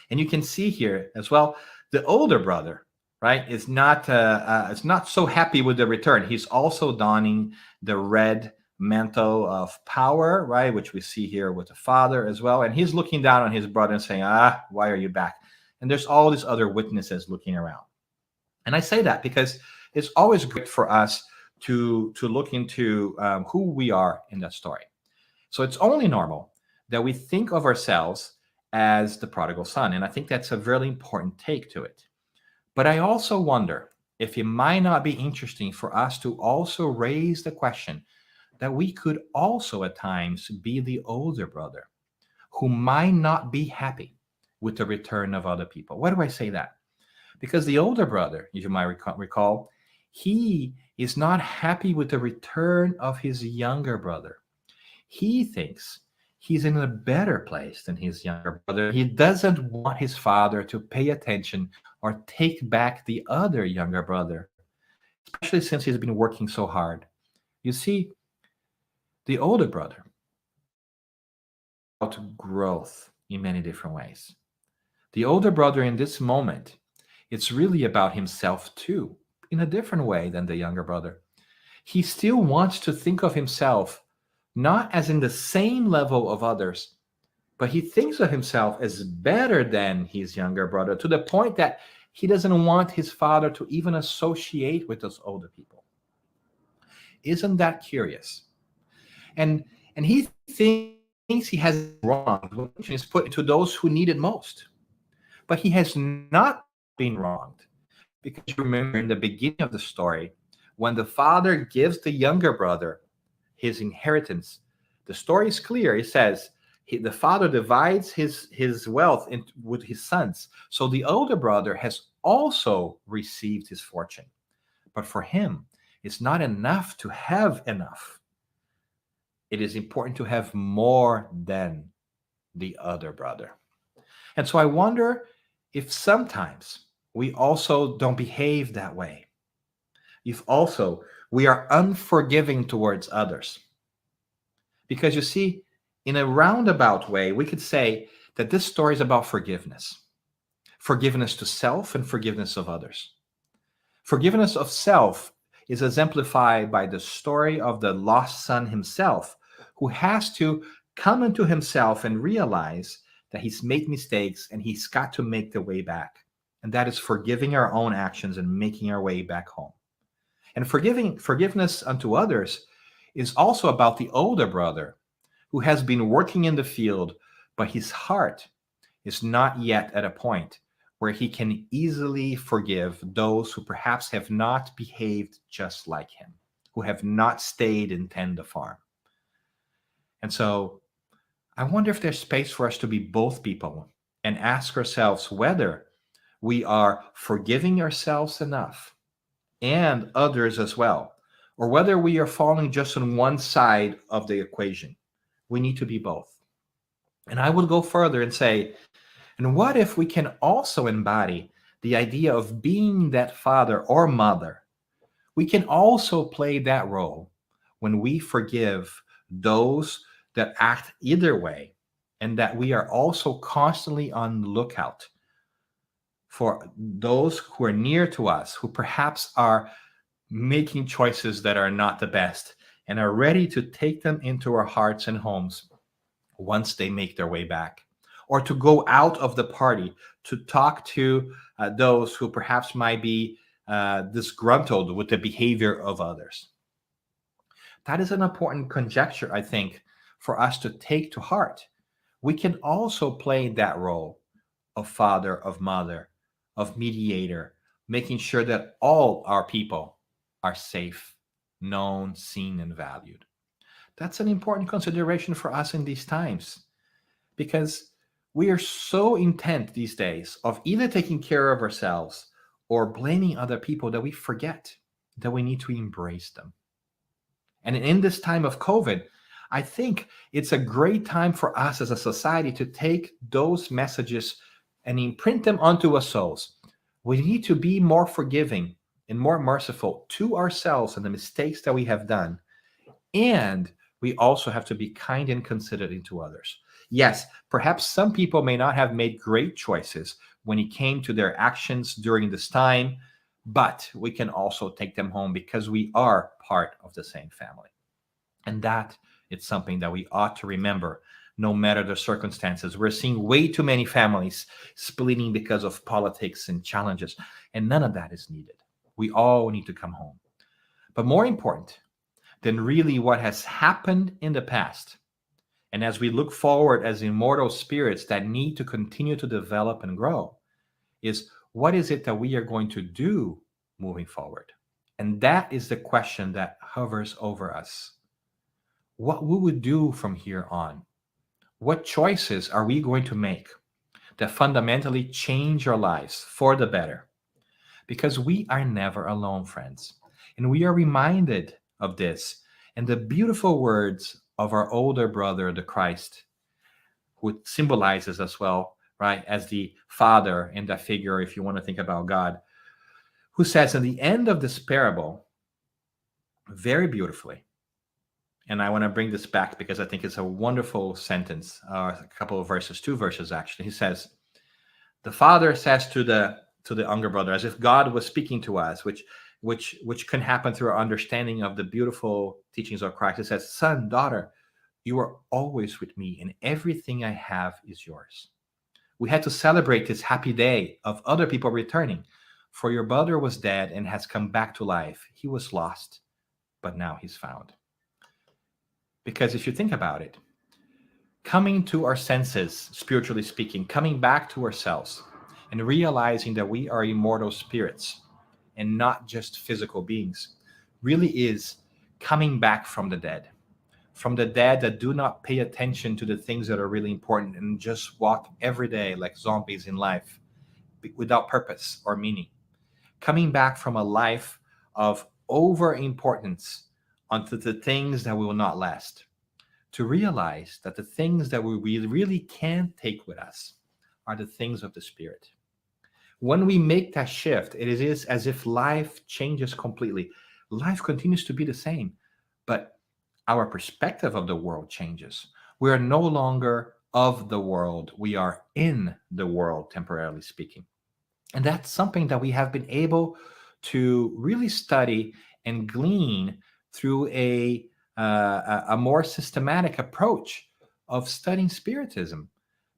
And you can see here as well, the older brother, right, is not so happy with the return. He's also donning the red mantle of power, right, which we see here with the father as well. And he's looking down on his brother and saying, why are you back? And there's all these other witnesses looking around. And I say that because it's always great for us to look into who we are in that story. So it's only normal that we think of ourselves as the prodigal son. And I think that's a very important take to it. But I also wonder if it might not be interesting for us to also raise the question that we could also at times be the older brother who might not be happy with the return of other people. Why do I say that? Because the older brother, as you might recall, he is not happy with the return of his younger brother. He thinks he's in a better place than his younger brother. He doesn't want his father to pay attention or take back the other younger brother, especially since he's been working so hard. You see, the older brother about growth in many different ways. The older brother in this moment, it's really about himself too, in a different way than the younger brother. He still wants to think of himself not as in the same level of others, but he thinks of himself as better than his younger brother, to the point that he doesn't want his father to even associate with those older people. Isn't that curious? And he thinks he has wronged when attention is put to those who need it most. But he has not been wronged. Because you remember in the beginning of the story, when the father gives the younger brother his inheritance, the story is clear. It says the father divides his wealth with his sons. So the older brother has also received his fortune. But for him, it's not enough to have enough. It is important to have more than the other brother. And so I wonder if sometimes we also don't behave that way. If also we are unforgiving towards others. Because you see, in a roundabout way, we could say that this story is about forgiveness. Forgiveness to self and forgiveness of others. Forgiveness of self is exemplified by the story of the lost son himself, who has to come into himself and realize that he's made mistakes and he's got to make the way back. And that is forgiving our own actions and making our way back home. And forgiveness unto others is also about the older brother who has been working in the field, but his heart is not yet at a point where he can easily forgive those who perhaps have not behaved just like him, who have not stayed and tend the farm. And so I wonder if there's space for us to be both people and ask ourselves whether we are forgiving ourselves enough and others as well, or whether we are falling just on one side of the equation. We need to be both. And I would go further and say, and what if we can also embody the idea of being that father or mother? We can also play that role when we forgive those that act either way, and that we are also constantly on the lookout for those who are near to us, who perhaps are making choices that are not the best, and are ready to take them into our hearts and homes once they make their way back, or to go out of the party to talk to those who perhaps might be disgruntled with the behavior of others. That is an important conjecture, I think, for us to take to heart. We can also play that role of father, of mother, of mediator, making sure that all our people are safe, known, seen, and valued. That's an important consideration for us in these times, because we are so intent these days of either taking care of ourselves or blaming other people that we forget that we need to embrace them. And in this time of COVID, I think it's a great time for us as a society to take those messages and imprint them onto our souls. We need to be more forgiving and more merciful to ourselves and the mistakes that we have done. And we also have to be kind and considerate to others. Yes, perhaps some people may not have made great choices when it came to their actions during this time, but we can also take them home because we are part of the same family. And that it's something that we ought to remember no matter the circumstances. We're seeing way too many families splitting because of politics and challenges, and none of that is needed. We all need to come home. But more important than really what has happened in the past, and as we look forward as immortal spirits that need to continue to develop and grow, is what is it that we are going to do moving forward? And that is the question that hovers over us. What we would do from here on? What choices are we going to make that fundamentally change our lives for the better? Because we are never alone, friends. And we are reminded of this in the beautiful words of our older brother, the Christ, who symbolizes as well, right, as the Father in that figure, if you want to think about God, who says in the end of this parable, very beautifully, and I want to bring this back because I think it's a wonderful sentence, a couple of verses, 2 verses actually. He says, the Father says to the younger brother, as if God was speaking to us, which can happen through our understanding of the beautiful teachings of Christ. It says, son, daughter, you are always with me, and everything I have is yours. We had to celebrate this happy day of other people returning, for your brother was dead and has come back to life. He was lost, but now he's found. Because if you think about it, coming to our senses, spiritually speaking, coming back to ourselves and realizing that we are immortal spirits and not just physical beings, really is coming back from the dead that do not pay attention to the things that are really important and just walk every day like zombies in life without purpose or meaning. Coming back from a life of over importance onto the things that will not last, to realize that the things that we really can take with us are the things of the Spirit. When we make that shift, it is as if life changes completely. Life continues to be the same, but our perspective of the world changes. We are no longer of the world. We are in the world, temporarily speaking. And that's something that we have been able to really study and glean through a more systematic approach of studying Spiritism.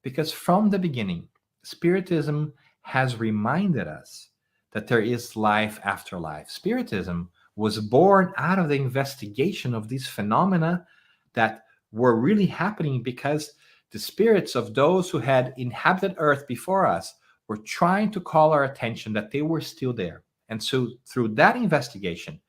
Because from the beginning, Spiritism has reminded us that there is life after life. Spiritism was born out of the investigation of these phenomena that were really happening because the spirits of those who had inhabited Earth before us were trying to call our attention that they were still there. And so through that investigation,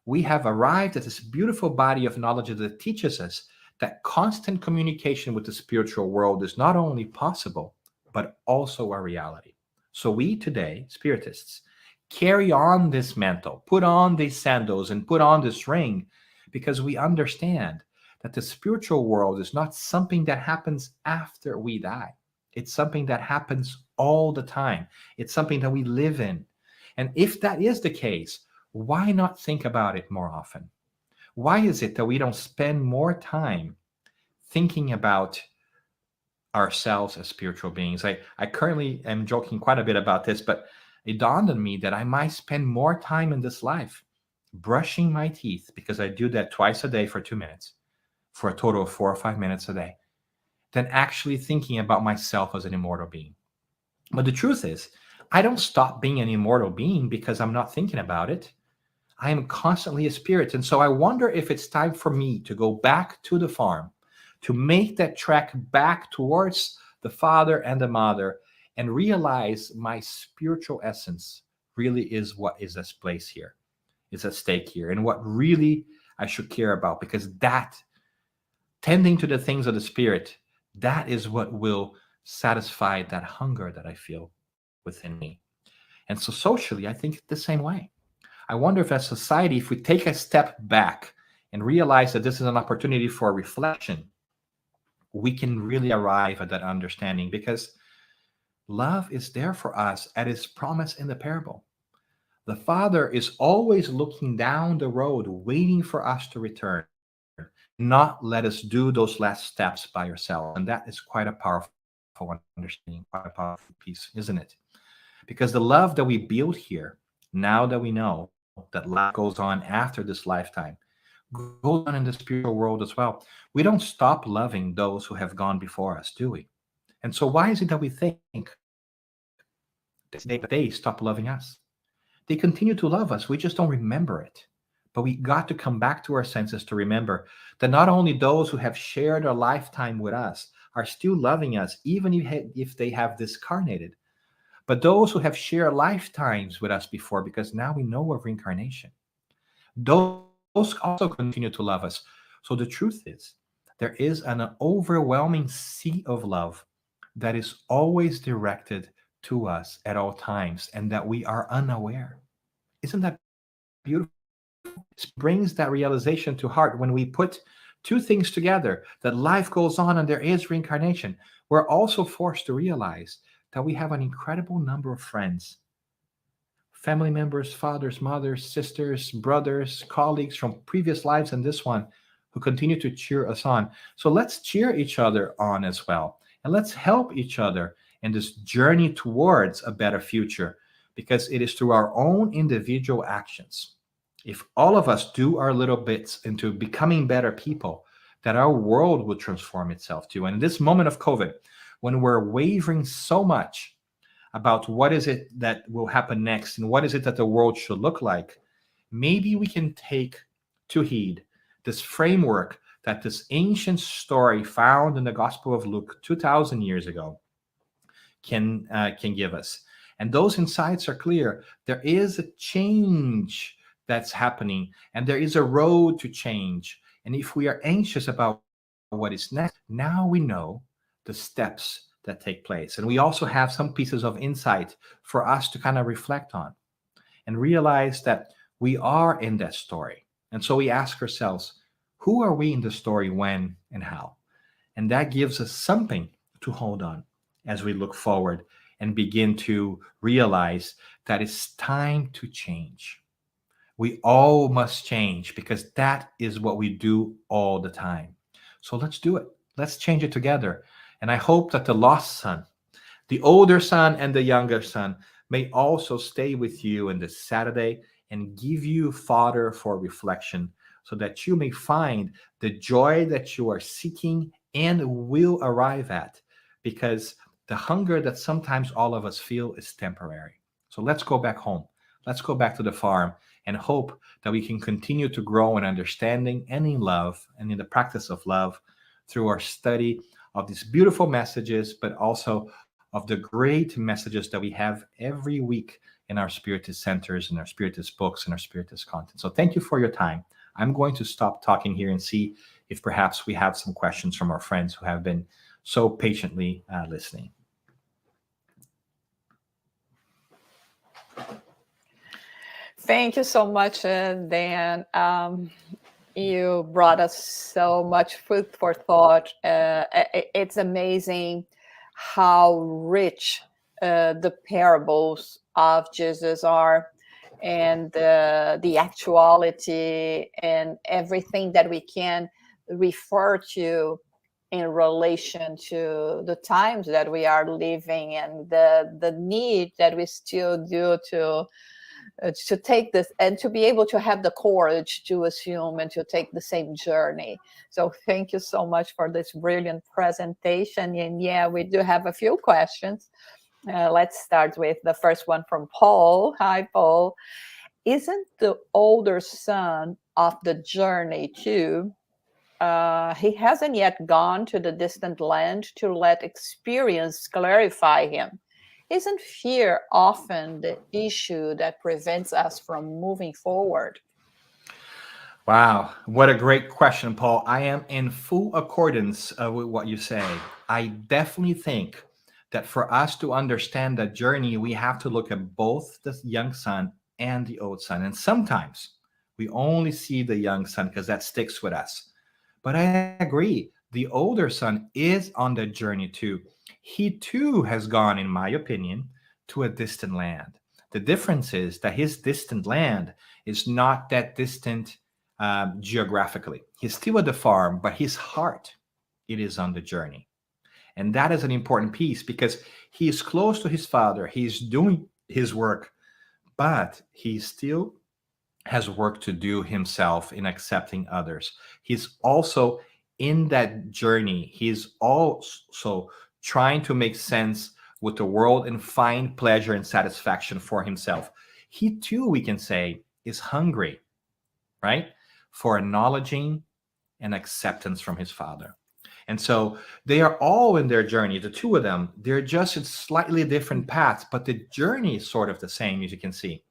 we have arrived at this beautiful body of knowledge that teaches us that constant communication with the spiritual world is not only possible, but also a reality. So we today, Spiritists, carry on this mantle, put on these sandals, and put on this ring because we understand that the spiritual world is not something that happens after we die. It's something that happens all the time. It's something that we live in. And if that is the case, why not think about it more often? Why is it that we don't spend more time thinking about ourselves as spiritual beings? I currently am joking quite a bit about this, but it dawned on me that I might spend more time in this life brushing my teeth, because I do that twice a day for 2 minutes, for a total of 4 or 5 minutes a day, than actually thinking about myself as an immortal being. But the truth is, I don't stop being an immortal being because I'm not thinking about it. I am constantly a spirit. And so I wonder if it's time for me to go back to the farm, to make that trek back towards the Father and the Mother, and realize my spiritual essence really is what is at place here, is at stake here, and what really I should care about, because that, tending to the things of the Spirit, that is what will satisfy that hunger that I feel within me. And so socially, I think the same way. I wonder if as society, if we take a step back and realize that this is an opportunity for reflection, we can really arrive at that understanding, because love is there for us at his promise in the parable. The Father is always looking down the road, waiting for us to return, not let us do those last steps by ourselves. And that is quite a powerful understanding, quite a powerful piece, isn't it? Because the love that we build here, now that we know that life goes on after this lifetime, goes on in the spiritual world as well. We don't stop loving those who have gone before us, do we? And so why is it that we think they stop loving us? They continue to love us. We just don't remember it. But we got to come back to our senses to remember that not only those who have shared a lifetime with us are still loving us, even if they have discarnated, but those who have shared lifetimes with us before, because now we know of reincarnation, those also continue to love us. So the truth is, there is an overwhelming sea of love that is always directed to us at all times, and that we are unaware. Isn't that beautiful? It brings that realization to heart when we put two things together, that life goes on and there is reincarnation, we're also forced to realize that we have an incredible number of friends, family members, fathers, mothers, sisters, brothers, colleagues from previous lives and this one, who continue to cheer us on. So let's cheer each other on as well. And let's help each other in this journey towards a better future, because it is through our own individual actions. If all of us do our little bits into becoming better people, that our world will transform itself too. And in this moment of COVID, when we're wavering so much about what is it that will happen next and what is it that the world should look like, maybe we can take to heed this framework that this ancient story found in the Gospel of Luke 2,000 years ago can give us. And those insights are clear. There is a change that's happening, and there is a road to change. And if we are anxious about what is next, now we know the steps that take place. And we also have some pieces of insight for us to kind of reflect on and realize that we are in that story. And so we ask ourselves, who are we in the story, when and how? And that gives us something to hold on as we look forward and begin to realize that it's time to change. We all must change, because that is what we do all the time. So let's do it. Let's change it together. And I hope that the lost son, the older son and the younger son, may also stay with you in this Saturday and give you fodder for reflection, so that you may find the joy that you are seeking and will arrive at, because the hunger that sometimes all of us feel is temporary. So let's go back home. Let's go back to the farm and hope that we can continue to grow in understanding and in love and in the practice of love through our study of these beautiful messages, but also of the great messages that we have every week in our Spiritist centers, in our Spiritist books, and our Spiritist content. So thank you for your time. I'm going to stop talking here and see if perhaps we have some questions from our friends who have been so patiently listening. Thank you so much, Dan. You brought us so much food for thought. It's amazing how rich the parables of Jesus are, and the actuality and everything that we can refer to in relation to the times that we are living, and the need that we still do to take this and to be able to have the courage to assume and to take the same journey. So thank you so much for this brilliant presentation. And yeah, we do have a few questions. Let's start with the first one from Paul. Hi, Paul. Isn't the older son of the journey too? He hasn't yet gone to the distant land to let experience clarify him. Isn't fear often the issue that prevents us from moving forward? Wow, what a great question, Paul. I am in full accordance with what you say. I definitely think that for us to understand that journey, we have to look at both the young son and the old son. And sometimes we only see the young son because that sticks with us. But I agree, the older son is on the journey too. He too has gone, in my opinion, to a distant land. The difference is that his distant land is not that distant geographically. He's still at the farm, but his heart, it is on the journey. And that is an important piece, because he is close to his father. He's doing his work, but he still has work to do himself in accepting others. He's also in that journey. He's also trying to make sense with the world and find pleasure and satisfaction for himself. He too, we can say, is hungry, right, for acknowledging and acceptance from his father. And so they are all in their journey, the two of them. They're just in slightly different paths, but the journey is sort of the same, as you can see.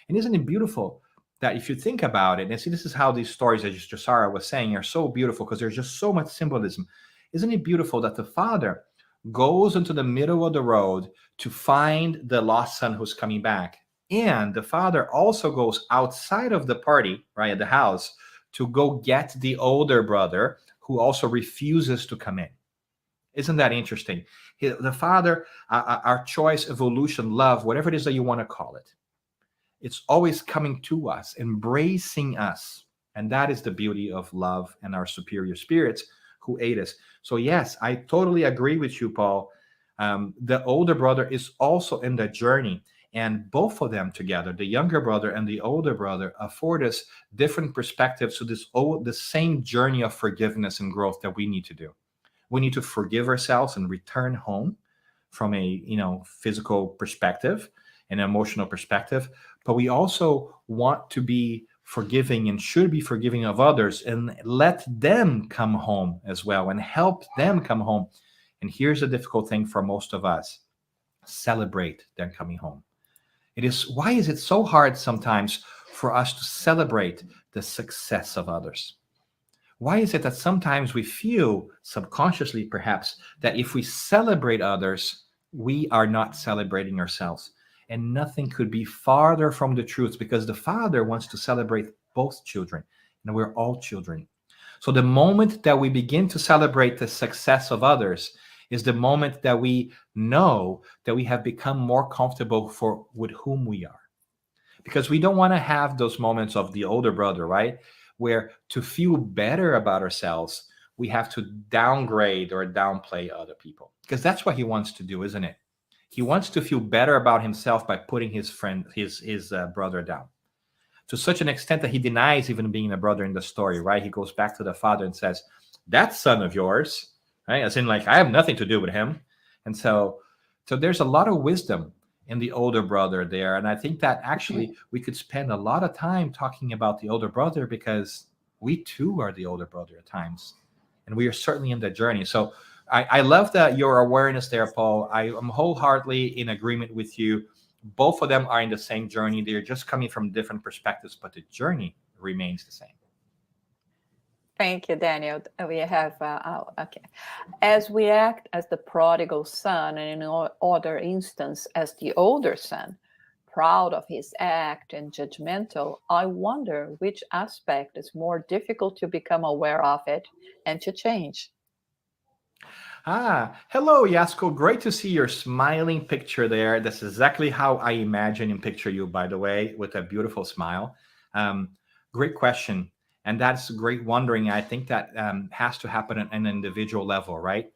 And isn't it beautiful that if you think about it, and see, this is how these stories, as Josara was saying, are so beautiful, because there's just so much symbolism. Isn't it beautiful that the father goes into the middle of the road to find the lost son who's coming back? And the father also goes outside of the party, right, at the house, to go get the older brother who also refuses to come in. Isn't that interesting? The father, our choice, evolution, love, whatever it is that you want to call it, it's always coming to us, embracing us. And that is the beauty of love and our superior spirits who aid us. So yes, I totally agree with you, Paul. The older brother is also in the journey. And both of them together, the younger brother and the older brother, afford us different perspectives to the same journey of forgiveness and growth that we need to do. We need to forgive ourselves and return home from a physical perspective, an emotional perspective. But we also want to be forgiving and should be forgiving of others and let them come home as well and help them come home. And here's the difficult thing for most of us: celebrate them coming home. Why is it so hard sometimes for us to celebrate the success of others? Why is it that sometimes we feel subconsciously, perhaps, that if we celebrate others, we are not celebrating ourselves? And nothing could be farther from the truth, because the Father wants to celebrate both children, and we're all children. So the moment that we begin to celebrate the success of others is the moment that we know that we have become more comfortable with whom we are. Because we don't want to have those moments of the older brother, right? Where to feel better about ourselves, we have to downgrade or downplay other people. Because that's what he wants to do, isn't it? He wants to feel better about himself by putting his brother down. To such an extent that he denies even being a brother in the story, right? He goes back to the father and says, "That son of yours," right? As in, like, I have nothing to do with him. And so there's a lot of wisdom in the older brother there. And I think that actually we could spend a lot of time talking about the older brother, because we too are the older brother at times. And we are certainly in that journey. So I love that your awareness there, Paul. I am wholeheartedly in agreement with you. Both of them are in the same journey. They're just coming from different perspectives, but the journey remains the same. Thank you, Daniel. We have, okay. As we act as the prodigal son, and in other instance as the older son, proud of his act and judgmental, I wonder which aspect is more difficult to become aware of it and to change. Hello, Yasko. Great to see your smiling picture there. That's exactly how I imagine and picture you, by the way, with a beautiful smile. Great question. And that's great wondering. I think that has to happen at an individual level, right?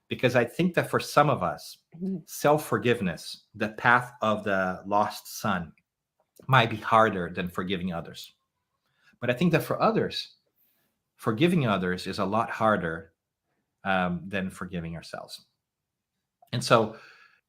Because I think that for some of us, self-forgiveness, the path of the lost son, might be harder than forgiving others. But I think that for others, forgiving others is a lot harder than forgiving ourselves. And so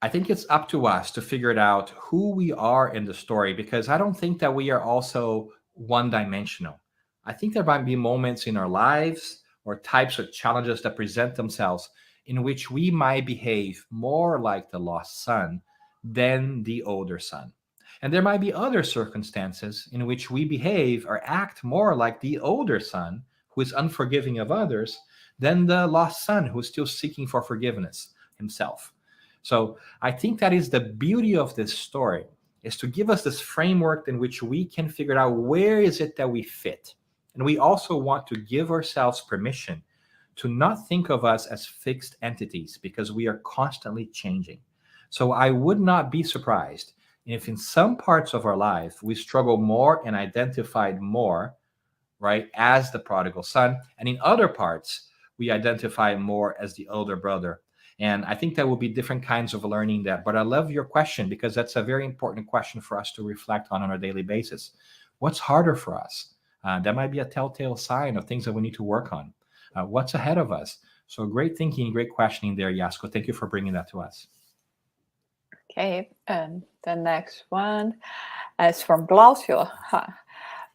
I think it's up to us to figure it out who we are in the story, because I don't think that we are also one-dimensional. I think there might be moments in our lives or types of challenges that present themselves in which we might behave more like the lost son than the older son. And there might be other circumstances in which we behave or act more like the older son, who is unforgiving of others, than the lost son, who is still seeking for forgiveness himself. So I think that is the beauty of this story, is to give us this framework in which we can figure out where is it that we fit. And we also want to give ourselves permission to not think of us as fixed entities, because we are constantly changing. So I would not be surprised if in some parts of our life we struggle more and identified more, right, as the prodigal son, and in other parts we identify more as the older brother. And I think there will be different kinds of learning that. But I love your question, because that's a very important question for us to reflect on a daily basis. What's harder for us? That might be a telltale sign of things that we need to work on. What's ahead of us? So great thinking, great questioning there, Yasko. Thank you for bringing that to us. Okay, and the next one is from Glausio.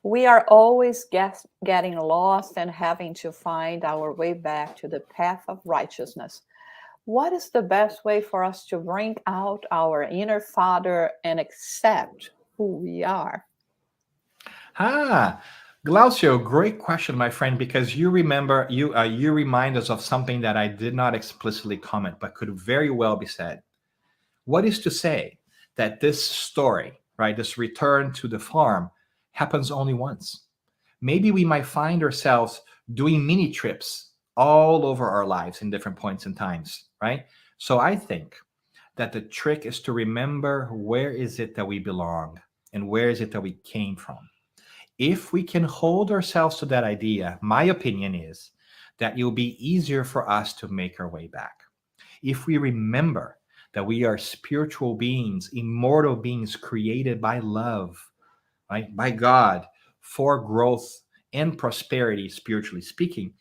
We are always getting lost and having to find our way back to the path of righteousness. What is the best way for us to bring out our inner father and accept who we are? Glausio, great question, my friend, because you remind us of something that I did not explicitly comment, but could very well be said. What is to say that this story, right, this return to the farm, happens only once? maybe we might find ourselves doing mini trips all over our lives in different points in times, right? So I think that the trick is to remember, where is it that we belong and where is it that we came from? If we can hold ourselves to that idea, my opinion is that it'll be easier for us to make our way back. If we remember that we are spiritual beings, immortal beings created by love, right, by God, for growth and prosperity, spiritually speaking,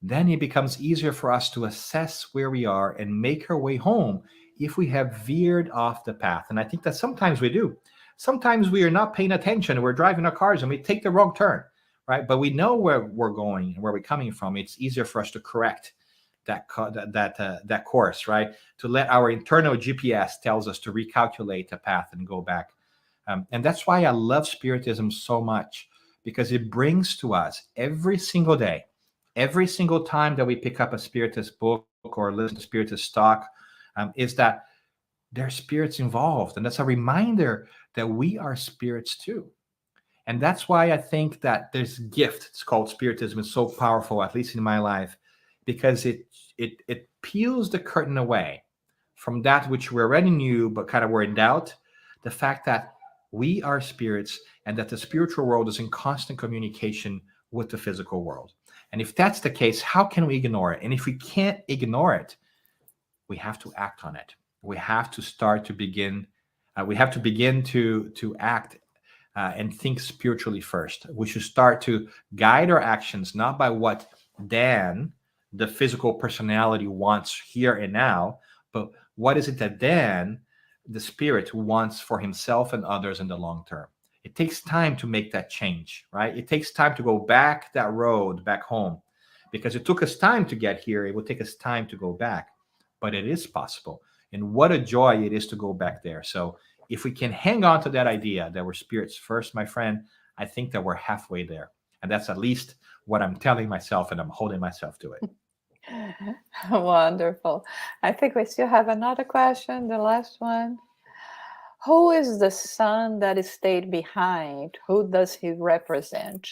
then it becomes easier for us to assess where we are and make our way home if we have veered off the path. And I think that sometimes we do. Sometimes we are not paying attention. We're driving our cars and we take the wrong turn, right? But we know where we're going and where we're coming from. It's easier for us to correct that course, right? To let our internal GPS tells us to recalculate the path and go back. And that's why I love Spiritism so much, because it brings to us every single day, every single time that we pick up a Spiritist book or listen to Spiritist talk, is that there are spirits involved. And that's a reminder that we are spirits too. And that's why I think that this gift, it's called Spiritism, is so powerful, at least in my life, because it peels the curtain away from that which we already knew, but kind of were in doubt. The fact that we are spirits and that the spiritual world is in constant communication with the physical world. And if that's the case, how can we ignore it? And if we can't ignore it, we have to act on it. We have to start to begin. We have to begin to act and think spiritually first. We should start to guide our actions, not by what Dan, the physical personality, wants here and now, but what is it that Dan, the spirit, wants for himself and others in the long term. It takes time to make that change, right? It takes time to go back that road back home, because it took us time to get here. It will take us time to go back, but it is possible. And what a joy it is to go back there. So if we can hang on to that idea that we're spirits first, my friend, I think that we're halfway there. And that's at least what I'm telling myself, and I'm holding myself to it. Wonderful. I think we still have another question, the last one. Who is the son that stayed behind? Who does he represent?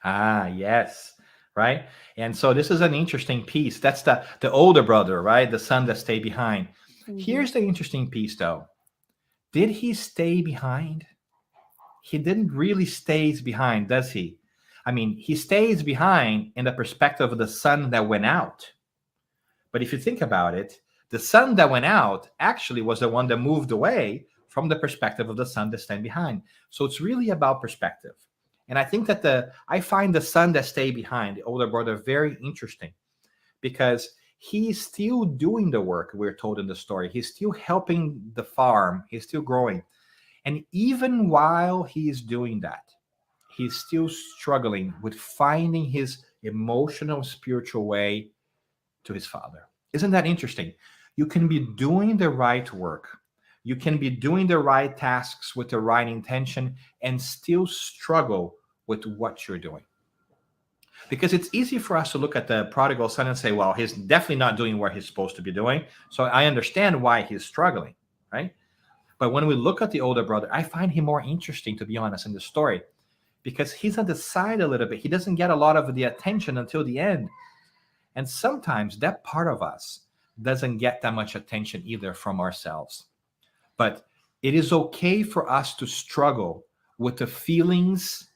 Ah, yes, right? And so this is an interesting piece. That's the older brother, right? The son that stayed behind. Here's the interesting piece, though. Did he stay behind? He didn't really stay behind, does he? I mean, he stays behind in the perspective of the son that went out. But if you think about it, the son that went out actually was the one that moved away from the perspective of the son that stayed behind. So it's really about perspective. And I think that I find the son that stayed behind, the older brother, very interesting, because he's still doing the work we're told in the story. He's still helping the farm. He's still growing. And even while he's doing that, he's still struggling with finding his emotional, spiritual way to his father. Isn't that interesting? You can be doing the right work. You can be doing the right tasks with the right intention and still struggle with what you're doing. Because it's easy for us to look at the prodigal son and say, well, he's definitely not doing what he's supposed to be doing. So I understand why he's struggling, right? But when we look at the older brother, I find him more interesting, to be honest, in the story, because he's on the side a little bit. He doesn't get a lot of the attention until the end. And sometimes that part of us doesn't get that much attention either from ourselves. But it is okay for us to struggle with the feelings,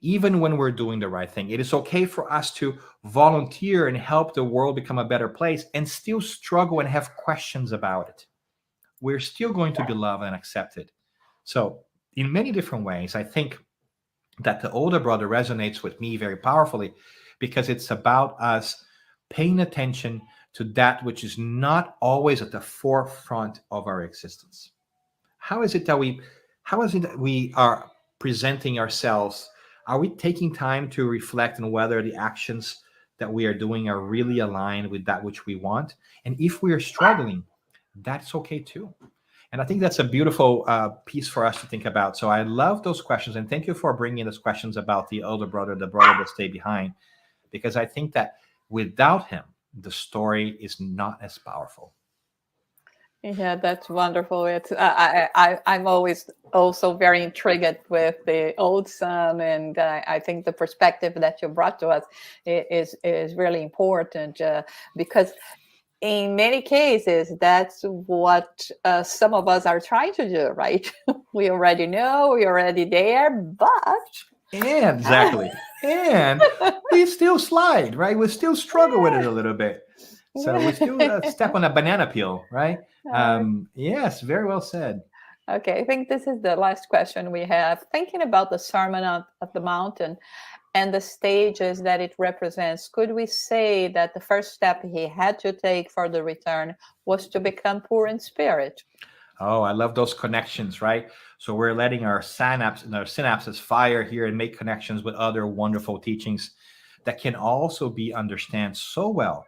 even when we're doing the right thing. It is okay for us to volunteer and help the world become a better place and still struggle and have questions about it. We're still going to be loved and accepted. So in many different ways, I think that the older brother resonates with me very powerfully, because it's about us paying attention to that which is not always at the forefront of our existence. How is it that we are presenting ourselves? Are we taking time to reflect on whether the actions that we are doing are really aligned with that which we want? And if we are struggling, that's okay too. And I think that's a beautiful piece for us to think about. So I love those questions. And thank you for bringing those questions about the older brother, the brother that stayed behind, because I think that without him, the story is not as powerful. Yeah, that's wonderful. It's I'm always also very intrigued with the old son, and I think the perspective that you brought to us is really important, because in many cases that's what some of us are trying to do, right? We already know, we're already there, but And exactly. And we still slide, right? We still struggle with it a little bit. So we still step on a banana peel, right? Yes, very well said. Okay, I think this is the last question we have. Thinking about the Sermon of the Mountain and the stages that it represents, could we say that the first step he had to take for the return was to become poor in spirit? Oh, I love those connections, right? So we're letting our synapses fire here and make connections with other wonderful teachings that can also be understood so well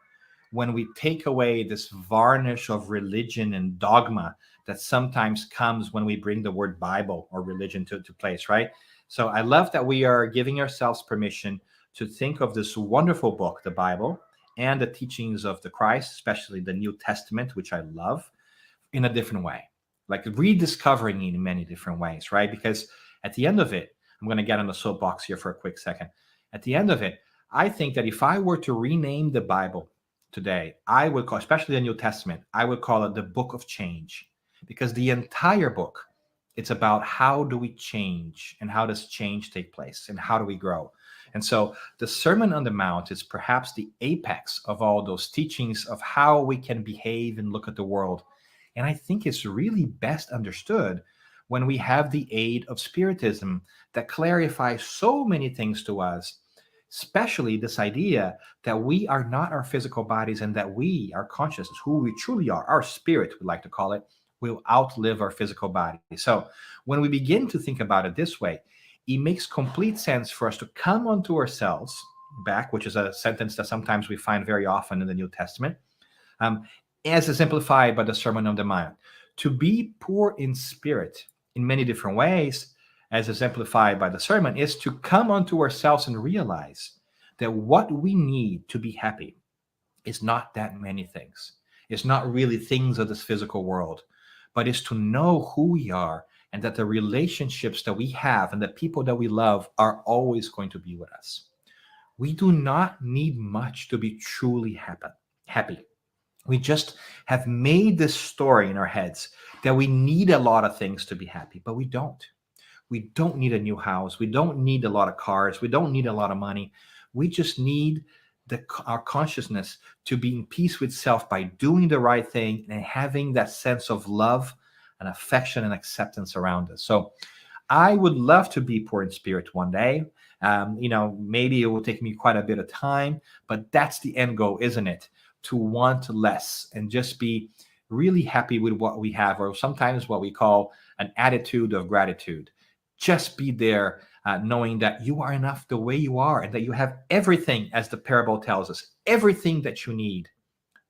when we take away this varnish of religion and dogma that sometimes comes when we bring the word Bible or religion to place, right? So I love that we are giving ourselves permission to think of this wonderful book, the Bible, and the teachings of the Christ, especially the New Testament, which I love, in a different way, like rediscovering it in many different ways, right? Because at the end of it, I'm going to get on the soapbox here for a quick second. At the end of it, I think that if I were to rename the Bible today, I would call, especially the New Testament, I would call it the Book of Change, because the entire book, it's about how do we change and how does change take place and how do we grow. And so the Sermon on the Mount is perhaps the apex of all those teachings of how we can behave and look at the world. And I think it's really best understood when we have the aid of Spiritism that clarifies so many things to us, especially this idea that we are not our physical bodies and that we, our consciousness, who we truly are, our spirit, we like to call it, will outlive our physical body. So when we begin to think about it this way, it makes complete sense for us to come onto ourselves back, which is a sentence that sometimes we find very often in the New Testament, as exemplified by the Sermon on the Mount. To be poor in spirit in many different ways, as exemplified by the sermon, is to come onto ourselves and realize that what we need to be happy is not that many things. It's not really things of this physical world, but it's to know who we are and that the relationships that we have and the people that we love are always going to be with us. We do not need much to be truly happy. We just have made this story in our heads that we need a lot of things to be happy, but we don't. We don't need a new house. We don't need a lot of cars. We don't need a lot of money. We just need our consciousness to be in peace with self by doing the right thing and having that sense of love and affection and acceptance around us. So I would love to be poor in spirit one day. Maybe it will take me quite a bit of time, but that's the end goal, isn't it? To want less and just be really happy with what we have, or sometimes what we call an attitude of gratitude. Just be there, knowing that you are enough the way you are and that you have everything, as the parable tells us, everything that you need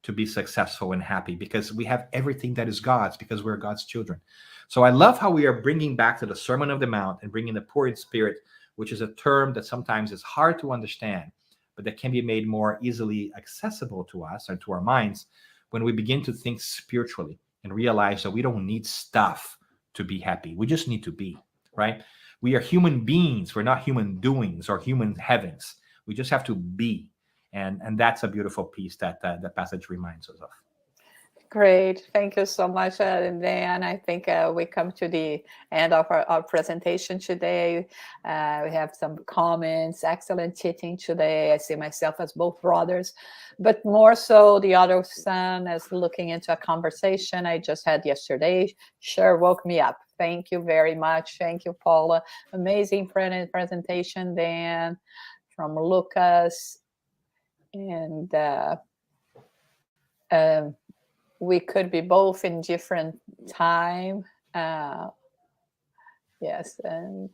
to be successful and happy, because we have everything that is God's, because we're God's children. So I love how we are bringing back to the Sermon on the Mount and bringing the poor in spirit, which is a term that sometimes is hard to understand, but that can be made more easily accessible to us and to our minds when we begin to think spiritually and realize that we don't need stuff to be happy. We just need to be, right? We are human beings. We're not human doings or human heavens. We just have to be. And that's a beautiful piece that the passage reminds us of. Great. Thank you so much, Dan. I think we come to the end of our presentation today. We have some comments. Excellent teaching today. I see myself as both brothers, but more so the other son as looking into a conversation I just had yesterday. Sure woke me up. Thank you very much. Thank you, Paula. Amazing presentation, Dan, from Lucas. And we could be both in different time. Yes, and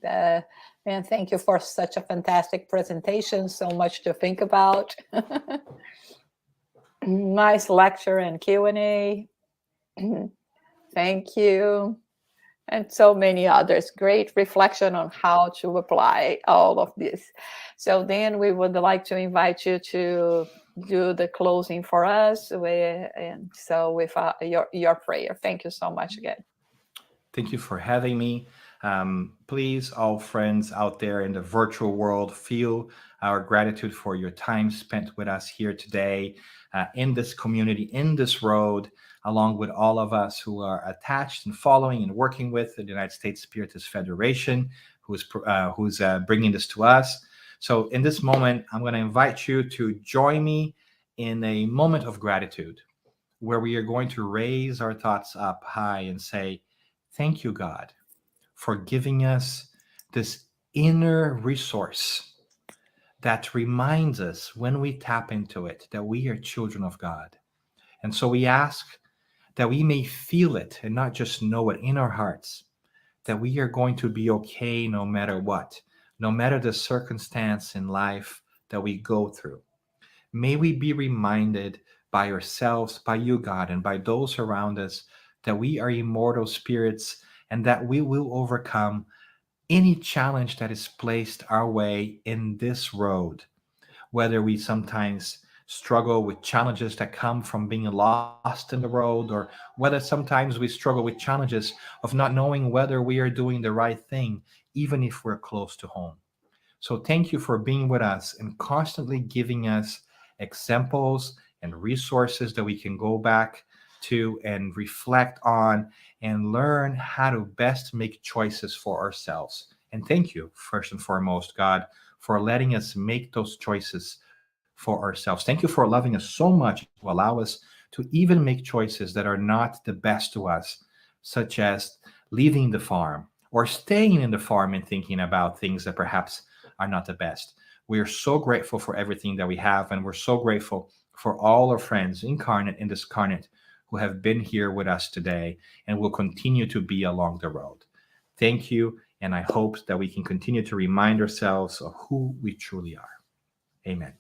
thank you for such a fantastic presentation. So much to think about. Nice lecture and Q&A. Thank you. And so many others. Great reflection on how to apply all of this. So then we would like to invite you to do the closing for us. And so with your prayer. Thank you so much again. Thank you for having me. Please, all friends out there in the virtual world, feel our gratitude for your time spent with us here today, in this community, in this road, along with all of us who are attached and following and working with the United States Spiritist Federation, who's bringing this to us. So in this moment, I'm going to invite you to join me in a moment of gratitude, where we are going to raise our thoughts up high and say, thank you, God, for giving us this inner resource that reminds us when we tap into it that we are children of God. And so we ask that we may feel it and not just know it in our hearts, that we are going to be okay no matter what, no matter the circumstance in life that we go through. May we be reminded by ourselves, by you, God, and by those around us, that we are immortal spirits and that we will overcome any challenge that is placed our way in this road. Whether we sometimes struggle with challenges that come from being lost in the road, or whether sometimes we struggle with challenges of not knowing whether we are doing the right thing, even if we're close to home. So thank you for being with us and constantly giving us examples and resources that we can go back to and reflect on and learn how to best make choices for ourselves. And thank you, first and foremost, God, for letting us make those choices for ourselves. Thank you for loving us so much to allow us to even make choices that are not the best to us, such as leaving the farm or staying in the farm and thinking about things that perhaps are not the best. We are so grateful for everything that we have, and we're so grateful for all our friends, incarnate and discarnate, who have been here with us today and will continue to be along the road. Thank you, and I hope that we can continue to remind ourselves of who we truly are. Amen.